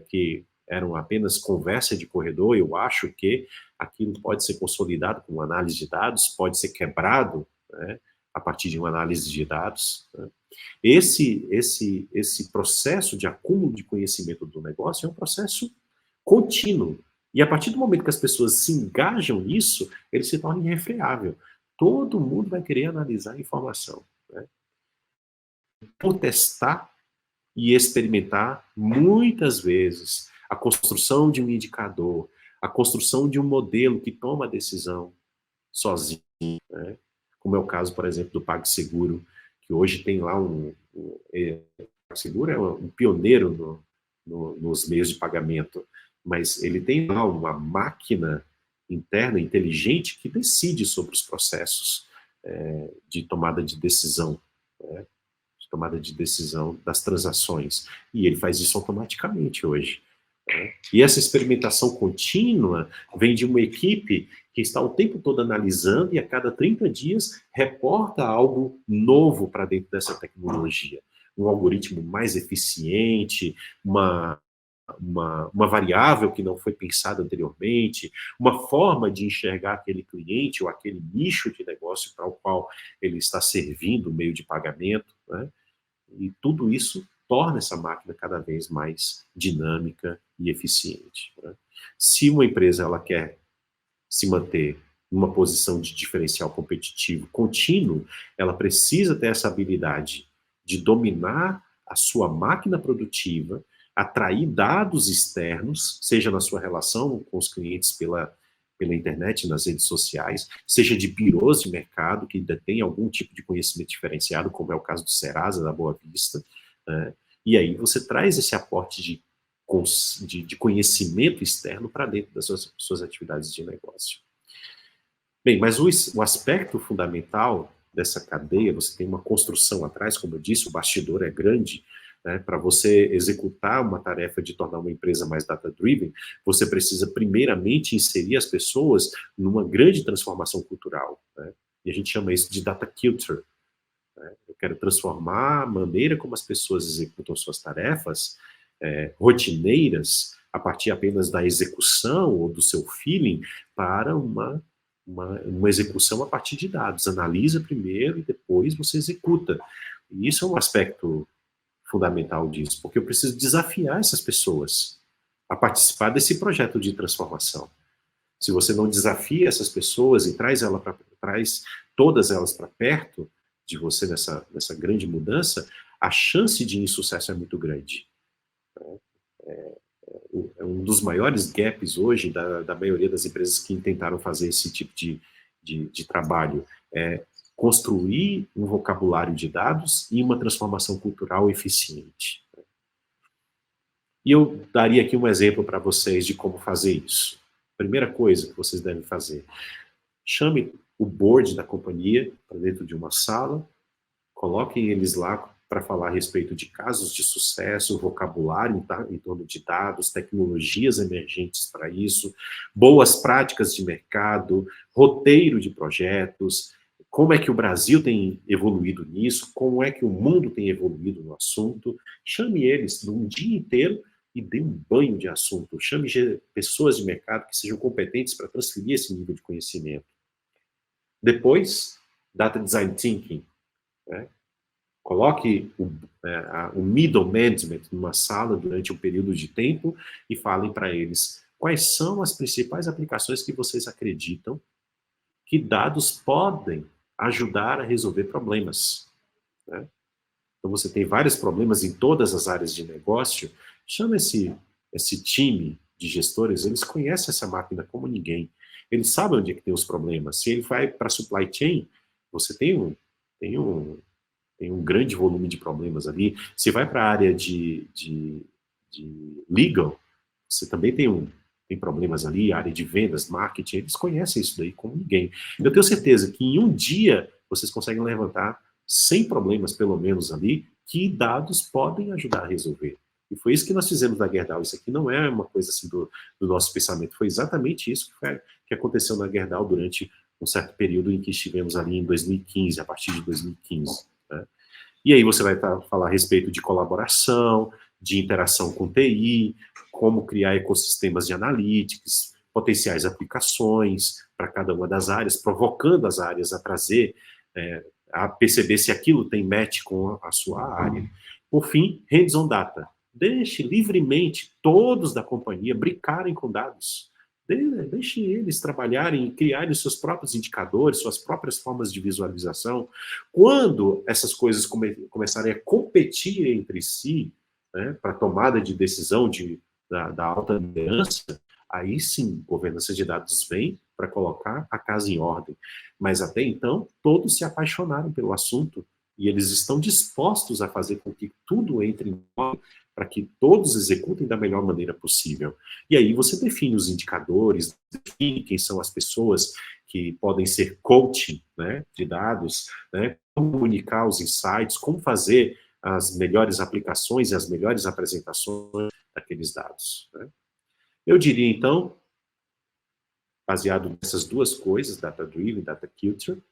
[SPEAKER 2] que eram apenas conversa de corredor. Eu acho que aquilo pode ser consolidado com uma análise de dados, pode ser quebrado, né, a partir de uma análise de dados, né? Esse processo de acúmulo de conhecimento do negócio é um processo contínuo. E a partir do momento que as pessoas se engajam nisso, ele se torna irrefreável. Todo mundo vai querer analisar a informação, né? Por testar e experimentar, muitas vezes, a construção de um indicador, a construção de um modelo que toma a decisão sozinho, né? Como é o caso, por exemplo, do PagSeguro, que hoje tem lá o PagSeguro é um pioneiro nos meios de pagamento, mas ele tem lá uma máquina interna, inteligente, que decide sobre os processos de tomada de decisão, né? De tomada de decisão das transações. E ele faz isso automaticamente hoje, né? E essa experimentação contínua vem de uma equipe que está o tempo todo analisando e a cada 30 dias reporta algo novo para dentro dessa tecnologia. Um algoritmo mais eficiente, uma variável que não foi pensada anteriormente, uma forma de enxergar aquele cliente ou aquele nicho de negócio para o qual ele está servindo o meio de pagamento, né? E tudo isso torna essa máquina cada vez mais dinâmica e eficiente, né? Se uma empresa ela quer se manter numa posição de diferencial competitivo contínuo, ela precisa ter essa habilidade de dominar a sua máquina produtiva, atrair dados externos, seja na sua relação com os clientes pela internet, nas redes sociais, seja de birôs de mercado que detêm algum tipo de conhecimento diferenciado, como é o caso do Serasa, da Boa Vista, né? E aí você traz esse aporte de conhecimento externo para dentro das suas atividades de negócio. Bem, mas o aspecto fundamental dessa cadeia, você tem uma construção atrás, como eu disse, o bastidor é grande, né? Para você executar uma tarefa de tornar uma empresa mais data-driven, você precisa primeiramente inserir as pessoas numa grande transformação cultural, né? E a gente chama isso de data culture, né? Eu quero transformar a maneira como as pessoas executam suas tarefas rotineiras, a partir apenas da execução ou do seu feeling, para uma execução a partir de dados. Analisa primeiro e depois você executa. E isso é um aspecto fundamental disso, porque eu preciso desafiar essas pessoas a participar desse projeto de transformação. Se você não desafia essas pessoas e traz todas elas para perto de você nessa grande mudança, a chance de insucesso é muito grande. É um dos maiores gaps hoje da maioria das empresas que tentaram fazer esse tipo de trabalho. Construir um vocabulário de dados e uma transformação cultural eficiente. E eu daria aqui um exemplo para vocês de como fazer isso. Primeira coisa que vocês devem fazer: chame o board da companhia para dentro de uma sala, coloquem eles lá para falar a respeito de casos de sucesso, vocabulário em torno de dados, tecnologias emergentes para isso, boas práticas de mercado, roteiro de projetos, como é que o Brasil tem evoluído nisso, como é que o mundo tem evoluído no assunto. Chame eles num dia inteiro e dê um banho de assunto. Chame pessoas de mercado que sejam competentes para transferir esse nível de conhecimento. Depois, Data Design Thinking, né? Coloque o middle management numa sala durante um período de tempo e falem para eles quais são as principais aplicações que vocês acreditam que dados podem ajudar a resolver problemas, né? Então, você tem vários problemas em todas as áreas de negócio, chama esse time de gestores, eles conhecem essa máquina como ninguém. Eles sabem onde é que tem os problemas. Se ele vai para a supply chain, você tem um grande volume de problemas ali. Se vai para a área de legal, você também tem problemas ali, área de vendas, marketing, eles conhecem isso daí como ninguém. Eu tenho certeza que em um dia vocês conseguem levantar 100 problemas, pelo menos ali, que dados podem ajudar a resolver. E foi isso que nós fizemos na Gerdau. Isso aqui não é uma coisa assim do nosso pensamento. Foi exatamente isso que aconteceu na Gerdau durante um certo período em que estivemos ali em 2015, a partir de 2015. Né? E aí você vai falar a respeito de colaboração, de interação com TI, como criar ecossistemas de analytics, potenciais aplicações para cada uma das áreas, provocando as áreas a trazer, a perceber se aquilo tem match com a sua área. Por fim, hands-on data. Deixe livremente todos da companhia brincarem com dados. Deixe eles trabalharem e criarem seus próprios indicadores, suas próprias formas de visualização. Quando essas coisas começarem a competir entre si, né, para tomada de decisão da alta liderança, aí sim, governança de dados vem para colocar a casa em ordem. Mas até então, todos se apaixonaram pelo assunto e eles estão dispostos a fazer com que tudo entre em ordem para que todos executem da melhor maneira possível. E aí você define os indicadores, define quem são as pessoas que podem ser coaching, né, de dados, né, como comunicar os insights, como fazer as melhores aplicações e as melhores apresentações daqueles dados. Né? Eu diria, então, baseado nessas duas coisas, data-driven e data culture,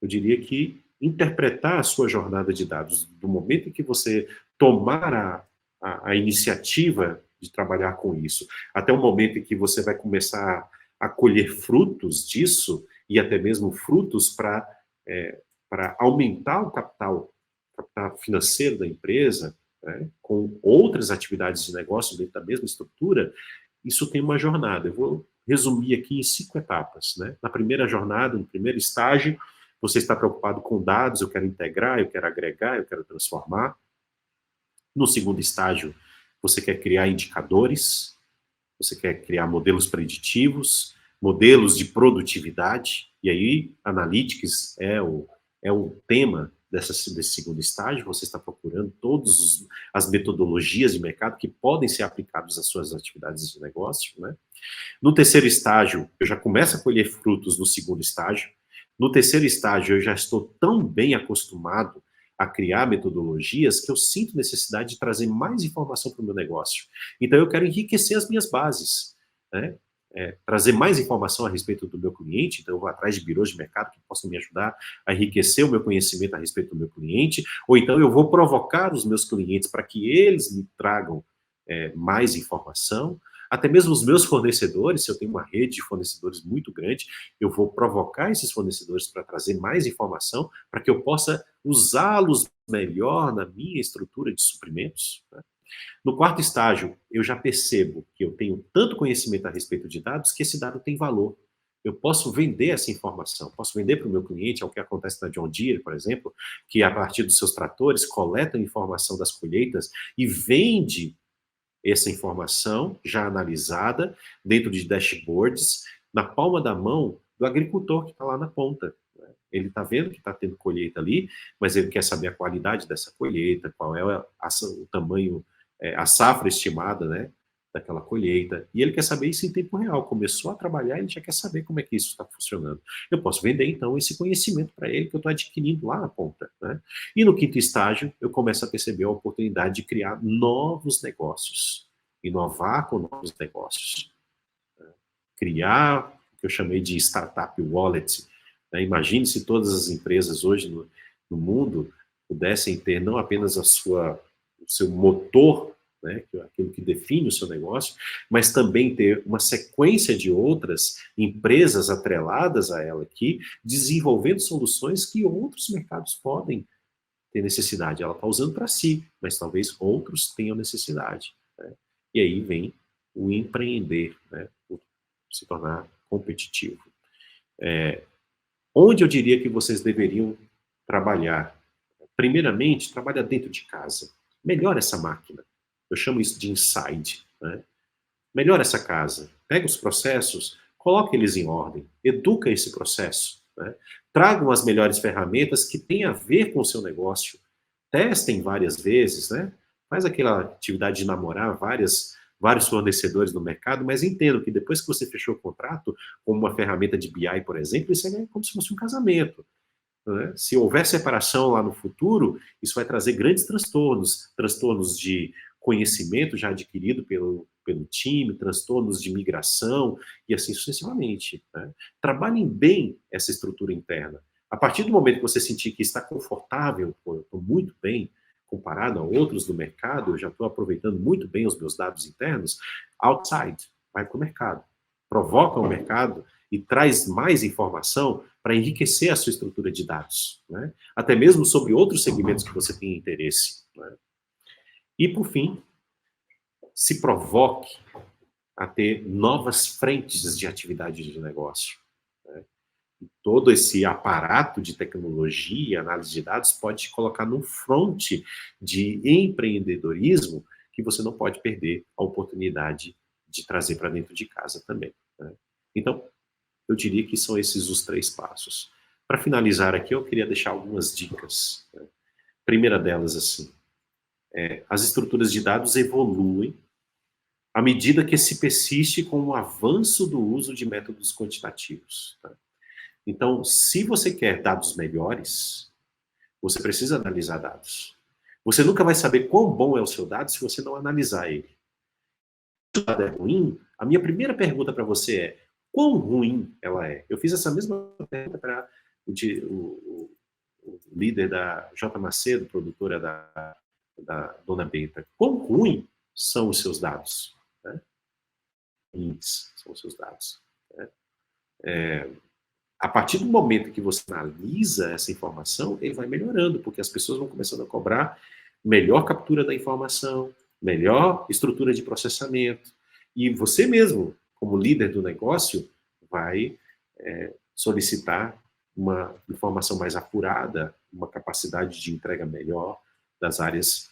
[SPEAKER 2] eu diria que interpretar a sua jornada de dados do momento em que você tomar a iniciativa de trabalhar com isso, até o momento em que você vai começar a colher frutos disso, e até mesmo frutos para aumentar o capital financeiro da empresa, né, com outras atividades de negócio dentro da mesma estrutura, isso tem uma jornada. Eu vou resumir aqui em 5 etapas. Né? Na primeira jornada, no primeiro estágio, você está preocupado com dados, eu quero integrar, eu quero agregar, eu quero transformar. No segundo estágio, você quer criar indicadores, você quer criar modelos preditivos, modelos de produtividade, e aí Analytics é o tema desse segundo estágio. Você está procurando todas as metodologias de mercado que podem ser aplicadas às suas atividades de negócio. Né? No terceiro estágio, eu já começo a colher frutos no segundo estágio. No terceiro estágio, eu já estou tão bem acostumado a criar metodologias que eu sinto necessidade de trazer mais informação para o meu negócio. Então, eu quero enriquecer as minhas bases, né? Trazer mais informação a respeito do meu cliente. Então, eu vou atrás de birôs de mercado que possam me ajudar a enriquecer o meu conhecimento a respeito do meu cliente, ou então eu vou provocar os meus clientes para que eles me tragam mais informação. Até mesmo os meus fornecedores, se eu tenho uma rede de fornecedores muito grande, eu vou provocar esses fornecedores para trazer mais informação, para que eu possa usá-los melhor na minha estrutura de suprimentos. Né? No quarto estágio, eu já percebo que eu tenho tanto conhecimento a respeito de dados que esse dado tem valor. Eu posso vender essa informação, posso vender para o meu cliente, é o que acontece na John Deere, por exemplo, que a partir dos seus tratores coleta a informação das colheitas e vende essa informação já analisada dentro de dashboards na palma da mão do agricultor que está lá na ponta. Ele está vendo que está tendo colheita ali, mas ele quer saber a qualidade dessa colheita, qual é o tamanho, a safra estimada, né, daquela colheita, e ele quer saber isso em tempo real. Começou a trabalhar, ele já quer saber como é que isso está funcionando. Eu posso vender, então, esse conhecimento para ele que eu estou adquirindo lá na ponta. Né? E no quinto estágio, eu começo a perceber a oportunidade de criar novos negócios, inovar com novos negócios. Né? Criar o que eu chamei de startup wallet. Né? Imagine se todas as empresas hoje no mundo pudessem ter não apenas o seu motor né, aquilo que define o seu negócio, mas também ter uma sequência de outras empresas atreladas a ela aqui, desenvolvendo soluções que outros mercados podem ter necessidade. Ela está usando para si, mas talvez outros tenham necessidade, né? E aí vem o empreender, né, o se tornar competitivo. Onde eu diria que vocês deveriam trabalhar? Primeiramente, trabalha dentro de casa. Melhora essa máquina. Eu chamo isso de inside, né? Melhora essa casa. Pega os processos, coloca eles em ordem, educa esse processo, né? Tragam as melhores ferramentas que têm a ver com o seu negócio. Testem várias vezes, né? Faz aquela atividade de namorar vários fornecedores no mercado, mas entendo que depois que você fechou o contrato, como uma ferramenta de BI, por exemplo, isso é como se fosse um casamento, né? Se houver separação lá no futuro, isso vai trazer grandes transtornos de conhecimento já adquirido pelo time, transtornos de migração e assim sucessivamente, né? Trabalhem bem essa estrutura interna. A partir do momento que você sentir que está confortável, pô, eu estou muito bem comparado a outros do mercado, eu já estou aproveitando muito bem os meus dados internos, outside, vai para o mercado. Provoca o mercado e traz mais informação para enriquecer a sua estrutura de dados, né? Até mesmo sobre outros segmentos que você tem interesse, né? E, por fim, se provoque a ter novas frentes de atividade de negócio, né? Todo esse aparato de tecnologia, análise de dados, pode te colocar num fronte de empreendedorismo que você não pode perder a oportunidade de trazer para dentro de casa também, né? Então, eu diria que são esses os 3 passos. Para finalizar aqui, eu queria deixar algumas dicas, né? Primeira delas, assim, as estruturas de dados evoluem à medida que se persiste com o avanço do uso de métodos quantitativos, tá? Então, se você quer dados melhores, você precisa analisar dados. Você nunca vai saber quão bom é o seu dado se você não analisar ele. Se o dado é ruim, a minha primeira pergunta para você é: quão ruim ela é? Eu fiz essa mesma pergunta para o líder da J. Macedo, produtora da Dona Benta. Quão ruim são os seus dados, né? Ruins são os seus dados, né? A partir do momento que você analisa essa informação, ele vai melhorando, porque as pessoas vão começando a cobrar melhor captura da informação, melhor estrutura de processamento, e você mesmo, como líder do negócio, vai solicitar uma informação mais apurada, uma capacidade de entrega melhor das áreas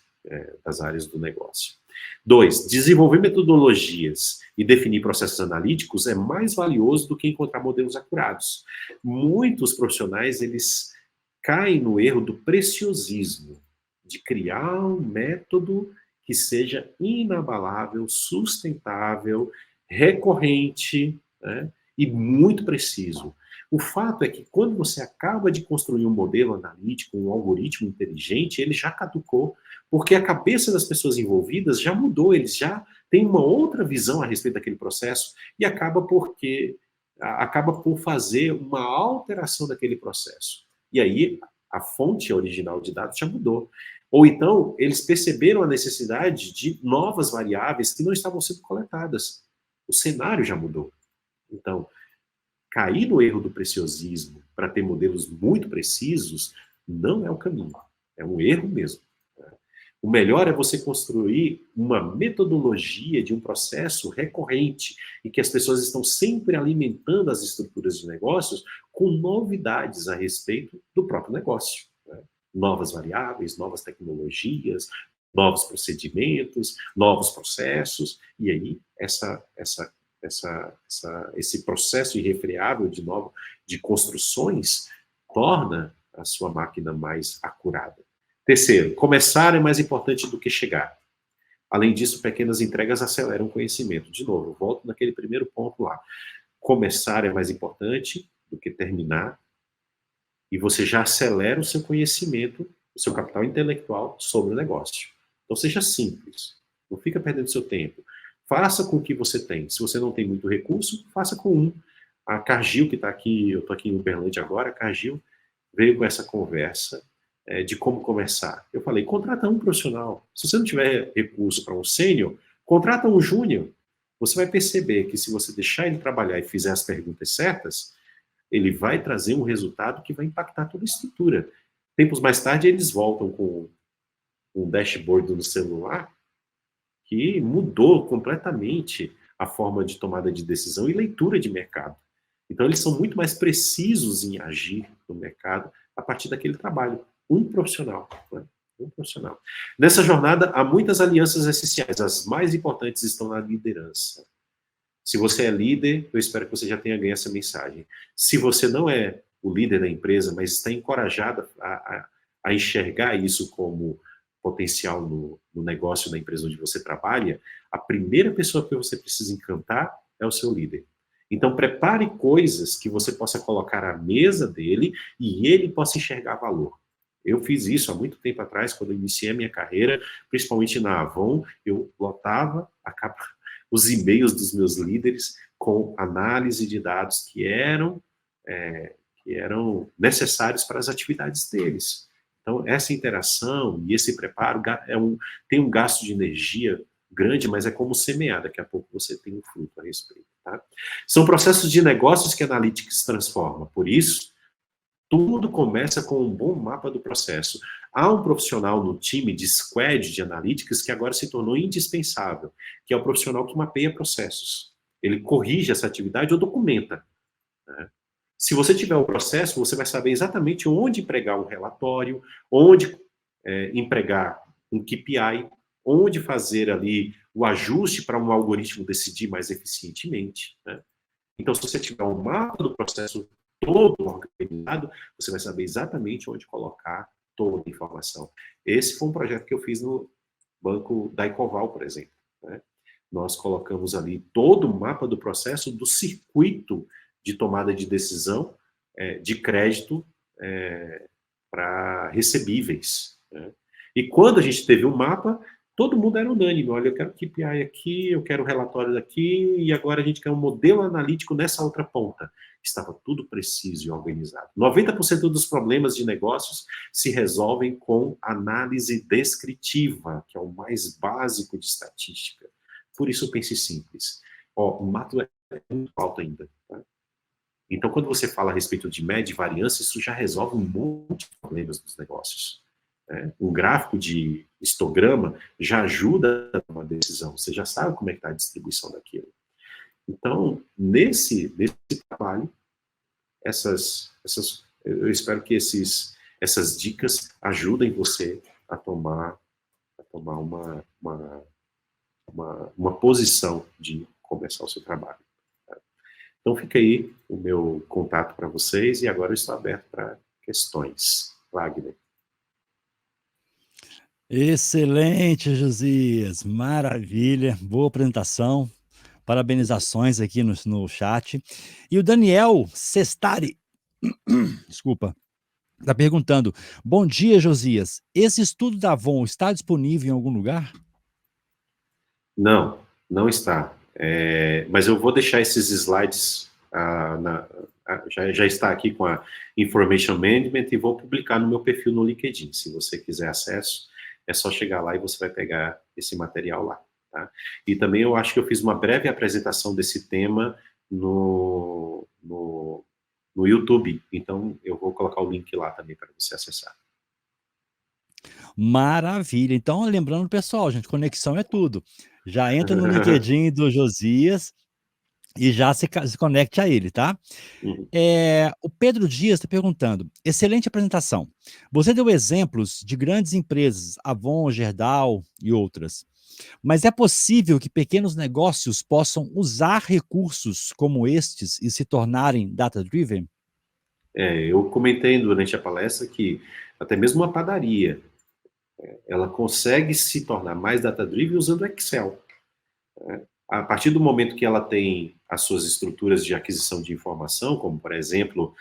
[SPEAKER 2] do negócio. 2, desenvolver metodologias e definir processos analíticos é mais valioso do que encontrar modelos acurados. Muitos profissionais, eles caem no erro do preciosismo, de criar um método que seja inabalável, sustentável, recorrente, né, e muito preciso. O fato é que quando você acaba de construir um modelo analítico, um algoritmo inteligente, ele já caducou, porque a cabeça das pessoas envolvidas já mudou, eles já têm uma outra visão a respeito daquele processo e acaba por fazer uma alteração daquele processo. E aí a fonte original de dados já mudou. Ou então, eles perceberam a necessidade de novas variáveis que não estavam sendo coletadas. O cenário já mudou. Então, cair no erro do preciosismo para ter modelos muito precisos não é o caminho. É um erro mesmo. O melhor é você construir uma metodologia de um processo recorrente e que as pessoas estão sempre alimentando as estruturas de negócios com novidades a respeito do próprio negócio, né? Novas variáveis, novas tecnologias, novos procedimentos, novos processos, e aí esse processo irrefreável de construções torna a sua máquina mais acurada. Terceiro, começar é mais importante do que chegar. Além disso, pequenas entregas aceleram o conhecimento. De novo, volto naquele primeiro ponto lá. Começar é mais importante do que terminar, e você já acelera o seu conhecimento, o seu capital intelectual sobre o negócio. Então, seja simples. Não fica perdendo seu tempo. Faça com o que você tem. Se você não tem muito recurso, faça com um. A Cargill, que está aqui, eu estou aqui em Uberlândia agora, a Cargill veio com essa conversa de como começar. Eu falei, contrata um profissional. Se você não tiver recurso para um sênior, contrata um júnior. Você vai perceber que se você deixar ele trabalhar e fizer as perguntas certas, ele vai trazer um resultado que vai impactar toda a estrutura. Tempos mais tarde, eles voltam com um dashboard no celular que mudou completamente a forma de tomada de decisão e leitura de mercado. Então, eles são muito mais precisos em agir no mercado a partir daquele trabalho. Um profissional. Né? Um profissional. Nessa jornada, há muitas alianças essenciais. As mais importantes estão na liderança. Se você é líder, eu espero que você já tenha ganho essa mensagem. Se você não é o líder da empresa, mas está encorajado a enxergar isso como potencial no negócio da empresa onde você trabalha, a primeira pessoa que você precisa encantar é o seu líder. Então, prepare coisas que você possa colocar à mesa dele e ele possa enxergar valor. Eu fiz isso há muito tempo atrás, quando eu iniciei a minha carreira, principalmente na Avon, eu lotava os e-mails dos meus líderes com análise de dados que eram necessários para as atividades deles. Então, essa interação e esse preparo tem um gasto de energia grande, mas é como semear. Daqui a pouco você tem um fruto a respeito. Tá? São processos de negócios que a Analytics transforma. Por isso, tudo começa com um bom mapa do processo. Há um profissional no time de squad de Analytics que agora se tornou indispensável, que é o profissional que mapeia processos. Ele corrige essa atividade ou documenta. Né? Se você tiver o processo, você vai saber exatamente onde empregar um relatório, onde empregar um KPI, onde fazer ali o ajuste para um algoritmo decidir mais eficientemente. Né? Então, se você tiver um mapa do processo todo organizado, você vai saber exatamente onde colocar toda a informação. Esse foi um projeto que eu fiz no banco da Ecoval, por exemplo. Né? Nós colocamos ali todo o mapa do processo do circuito de tomada de decisão de crédito para recebíveis. Né? E quando a gente teve um mapa, todo mundo era unânime. Olha, eu quero KPI aqui, eu quero relatório daqui, e agora a gente quer um modelo analítico nessa outra ponta. Estava tudo preciso e organizado. 90% dos problemas de negócios se resolvem com análise descritiva, que é o mais básico de estatística. Por isso, pense simples. O mato é muito alto ainda. Tá? Então, quando você fala a respeito de média e variância, isso já resolve um monte de problemas dos negócios. Um gráfico de histograma já ajuda a tomar decisão. Você já sabe como é que está a distribuição daquilo. Então, nesse trabalho, eu espero que essas dicas ajudem você a tomar uma posição de começar o seu trabalho. Tá? Então, fica aí o meu contato para vocês e agora eu estou aberto para questões. Wagner.
[SPEAKER 1] Excelente, Josias, maravilha, boa apresentação, parabenizações aqui no chat. E o Daniel Sestari, desculpa, está perguntando, bom dia, Josias, esse estudo da Avon está disponível em algum lugar?
[SPEAKER 2] Não, não está, mas eu vou deixar esses slides, já está aqui com a Information Management e vou publicar no meu perfil no LinkedIn, se você quiser acesso. É só chegar lá e você vai pegar esse material lá. Tá? E também eu acho que eu fiz uma breve apresentação desse tema no YouTube. Então, eu vou colocar o link lá também para você acessar.
[SPEAKER 1] Maravilha. Então, lembrando, pessoal, gente, conexão é tudo. Já entra no LinkedIn do Josias e já se conecte a ele, tá?
[SPEAKER 2] Uhum.
[SPEAKER 1] O Pedro Dias está perguntando, excelente apresentação. Você deu exemplos de grandes empresas, Avon, Gerdau e outras. Mas é possível que pequenos negócios possam usar recursos como estes e se tornarem data-driven?
[SPEAKER 2] Eu comentei durante a palestra que até mesmo uma padaria, ela consegue se tornar mais data-driven usando Excel. A partir do momento que ela tem as suas estruturas de aquisição de informação, como, por exemplo,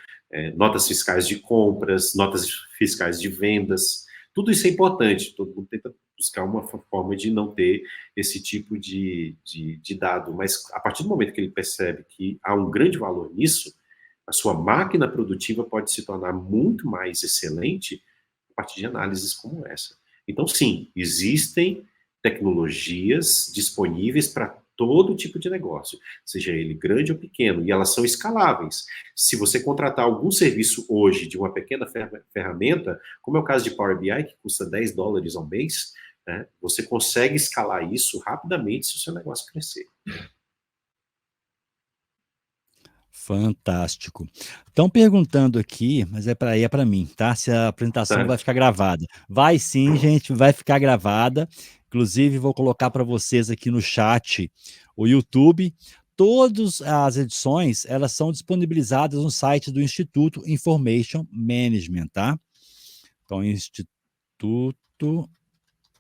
[SPEAKER 2] notas fiscais de compras, notas fiscais de vendas, tudo isso é importante, todo mundo tenta buscar uma forma de não ter esse tipo de dado, mas a partir do momento que ele percebe que há um grande valor nisso, a sua máquina produtiva pode se tornar muito mais excelente a partir de análises como essa. Então, sim, existem tecnologias disponíveis para todo tipo de negócio, seja ele grande ou pequeno, e elas são escaláveis. Se você contratar algum serviço hoje de uma pequena ferramenta, como é o caso de Power BI, que custa $10 ao mês, né, você consegue escalar isso rapidamente se o seu negócio crescer.
[SPEAKER 1] Fantástico. Estão perguntando aqui, mas é para mim, tá? Se a apresentação
[SPEAKER 2] Tá?
[SPEAKER 1] vai ficar gravada. Vai sim, gente, vai ficar gravada. Inclusive, vou colocar para vocês aqui no chat o YouTube. Todas as edições, elas são disponibilizadas no site do Instituto Information Management, tá? Então, Instituto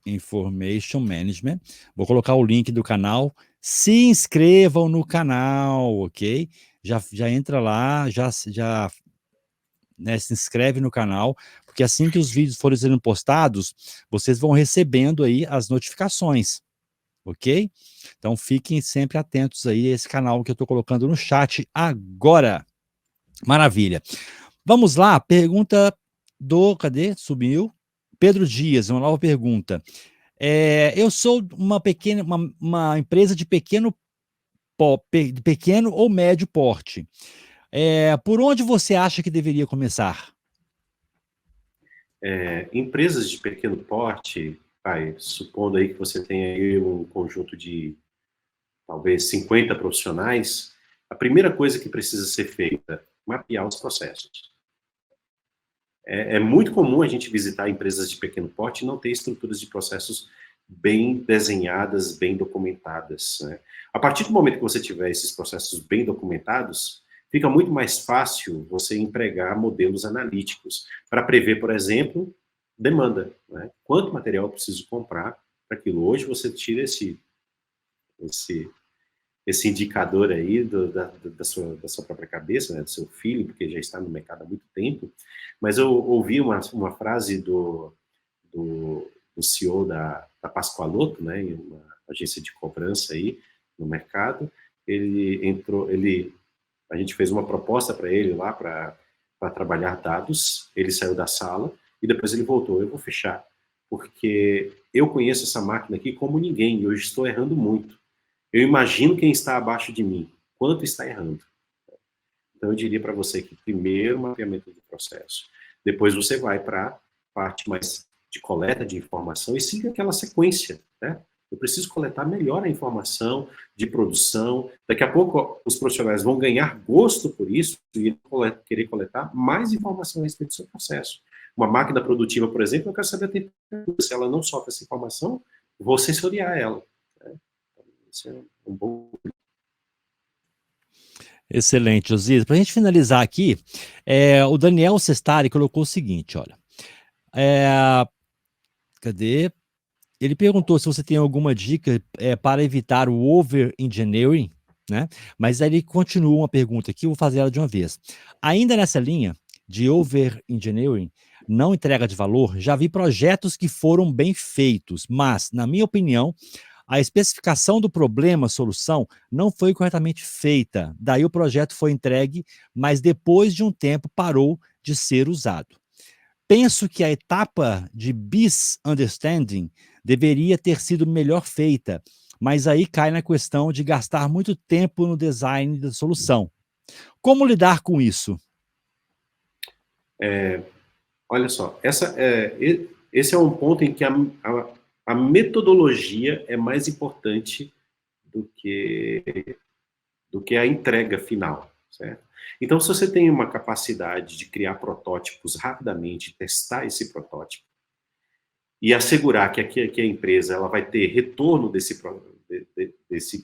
[SPEAKER 1] Information Management. Vou colocar o link do canal. Se inscrevam no canal, ok? Já entra lá, né, se inscreve no canal, porque assim que os vídeos forem sendo postados, vocês vão recebendo aí as notificações, ok? Então fiquem sempre atentos aí a esse canal que eu estou colocando no chat agora. Maravilha. Vamos lá, pergunta cadê? Subiu. Pedro Dias, uma nova pergunta. Eu sou uma empresa de pequeno ou médio porte. Por onde você acha que deveria começar?
[SPEAKER 2] Empresas de pequeno porte, supondo aí que você tem aí um conjunto de talvez 50 profissionais, a primeira coisa que precisa ser feita, mapear os processos. É muito comum a gente visitar empresas de pequeno porte e não ter estruturas de processos bem desenhadas, bem documentadas, né? A partir do momento que você tiver esses processos bem documentados, fica muito mais fácil você empregar modelos analíticos para prever, por exemplo, demanda, né? Quanto material eu preciso comprar para aquilo. Hoje você tira esse indicador aí da sua própria cabeça, né, do seu filho, porque já está no mercado há muito tempo, mas eu ouvi uma frase do CEO da Pascoaloto, né, em uma agência de cobrança aí no mercado. A gente fez uma proposta para ele lá para trabalhar dados, ele saiu da sala e depois ele voltou. Eu vou fechar, porque eu conheço essa máquina aqui como ninguém e hoje estou errando muito. Eu imagino quem está abaixo de mim, quanto está errando. Então, eu diria para você que primeiro mapeamento do processo, depois você vai para a parte mais de coleta de informação e siga aquela sequência, né? Eu preciso coletar melhor a informação de produção. Daqui a pouco, os profissionais vão ganhar gosto por isso e querer coletar mais informação a respeito do seu processo. Uma máquina produtiva, por exemplo, eu quero saber a temperatura. Se ela não solta essa informação, vou sensoriar ela. Né? Isso é um bom...
[SPEAKER 1] Excelente, Josias. Para a gente finalizar aqui, o Daniel Sestari colocou o seguinte, olha. Cadê? Ele perguntou se você tem alguma dica para evitar o over-engineering, né? Mas aí ele continua uma pergunta aqui, eu vou fazer ela de uma vez. Ainda nessa linha de over-engineering, não entrega de valor, já vi projetos que foram bem feitos, mas, na minha opinião, a especificação do problema, solução, não foi corretamente feita. Daí o projeto foi entregue, mas depois de um tempo parou de ser usado. Penso que a etapa de BIS Understanding deveria ter sido melhor feita, mas aí cai na questão de gastar muito tempo no design da solução. Como lidar com isso?
[SPEAKER 2] Olha só, esse é um ponto em que a metodologia é mais importante do que a entrega final, certo? Então, se você tem uma capacidade de criar protótipos rapidamente, testar esse protótipo e assegurar que a empresa ela vai ter retorno desse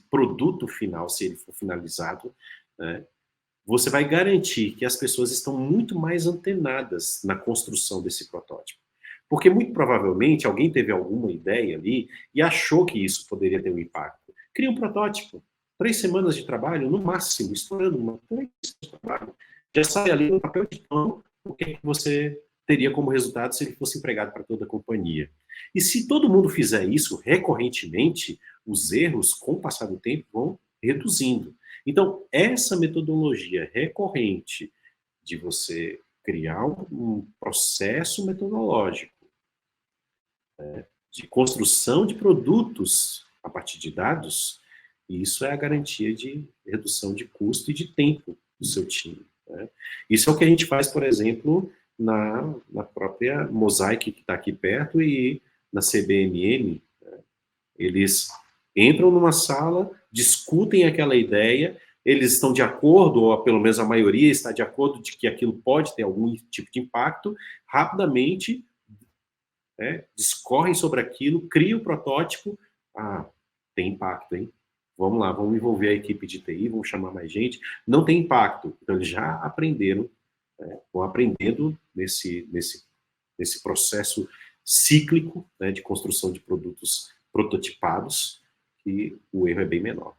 [SPEAKER 2] produto final, se ele for finalizado, né, você vai garantir que as pessoas estão muito mais antenadas na construção desse protótipo. Porque, muito provavelmente, alguém teve alguma ideia ali e achou que isso poderia ter um impacto. Cria um protótipo. 3 semanas de trabalho, no máximo, estourando 3 semanas de trabalho. Já sai ali no papel de pão o que você teria como resultado se ele fosse empregado para toda a companhia. E se todo mundo fizer isso recorrentemente, os erros, com o passar do tempo, vão reduzindo. Então, essa metodologia recorrente de você criar um processo metodológico, né, de construção de produtos a partir de dados, e isso é a garantia de redução de custo e de tempo do seu time, né? Isso é o que a gente faz, por exemplo, na própria Mosaic, que está aqui perto, e na CBMM, né? Eles entram numa sala, discutem aquela ideia, eles estão de acordo, ou pelo menos a maioria está de acordo de que aquilo pode ter algum tipo de impacto, rapidamente, né, discorrem sobre aquilo, criam o protótipo, tem impacto, hein? Vamos lá, vamos envolver a equipe de TI, vamos chamar mais gente. Não tem impacto. Então, eles já aprenderam, né, vão aprendendo nesse processo cíclico, né, de construção de produtos prototipados, que o erro é bem menor.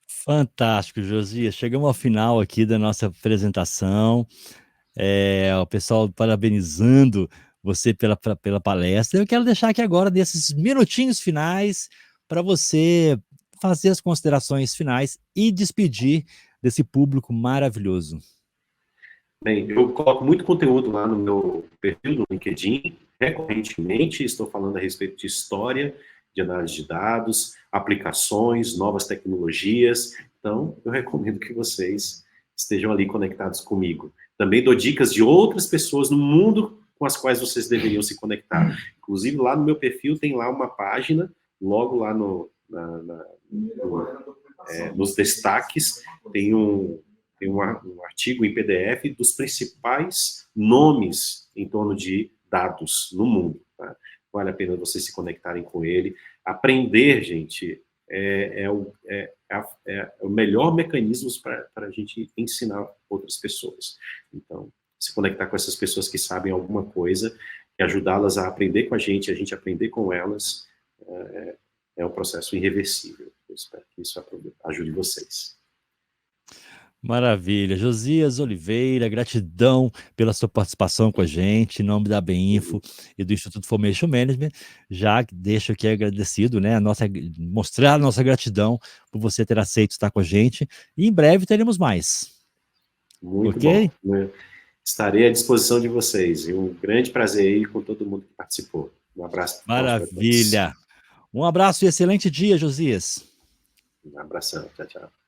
[SPEAKER 1] Fantástico, Josias. Chegamos ao final aqui da nossa apresentação. O pessoal parabenizando você pela palestra. Eu quero deixar aqui agora, desses minutinhos finais, para você fazer as considerações finais e despedir desse público maravilhoso.
[SPEAKER 2] Bem, eu coloco muito conteúdo lá no meu perfil do LinkedIn, recorrentemente, estou falando a respeito de história, de análise de dados, aplicações, novas tecnologias, então eu recomendo que vocês estejam ali conectados comigo. Também dou dicas de outras pessoas no mundo com as quais vocês deveriam se conectar. Inclusive, lá no meu perfil tem lá uma página, logo lá nos destaques, tem um artigo em PDF dos principais nomes em torno de dados no mundo. Tá? Vale a pena vocês se conectarem com ele. Aprender, gente, é o melhor mecanismo para a gente ensinar outras pessoas. Então, se conectar com essas pessoas que sabem alguma coisa e ajudá-las a aprender com a gente aprender com elas, é um processo irreversível. Eu espero que isso ajude vocês.
[SPEAKER 1] Maravilha. Josias Oliveira, gratidão pela sua participação com a gente, em nome da BEINFO e do Instituto Formation Management. Já deixo aqui agradecido, né, mostrar a nossa gratidão por você ter aceito estar com a gente. E em breve teremos mais.
[SPEAKER 2] Muito
[SPEAKER 1] ok?
[SPEAKER 2] Bom. Estarei à disposição de vocês. E um grande prazer aí com todo mundo que participou. Um abraço.
[SPEAKER 1] Maravilha. Um abraço e excelente dia, Josias.
[SPEAKER 2] Um abração. Tchau, tchau.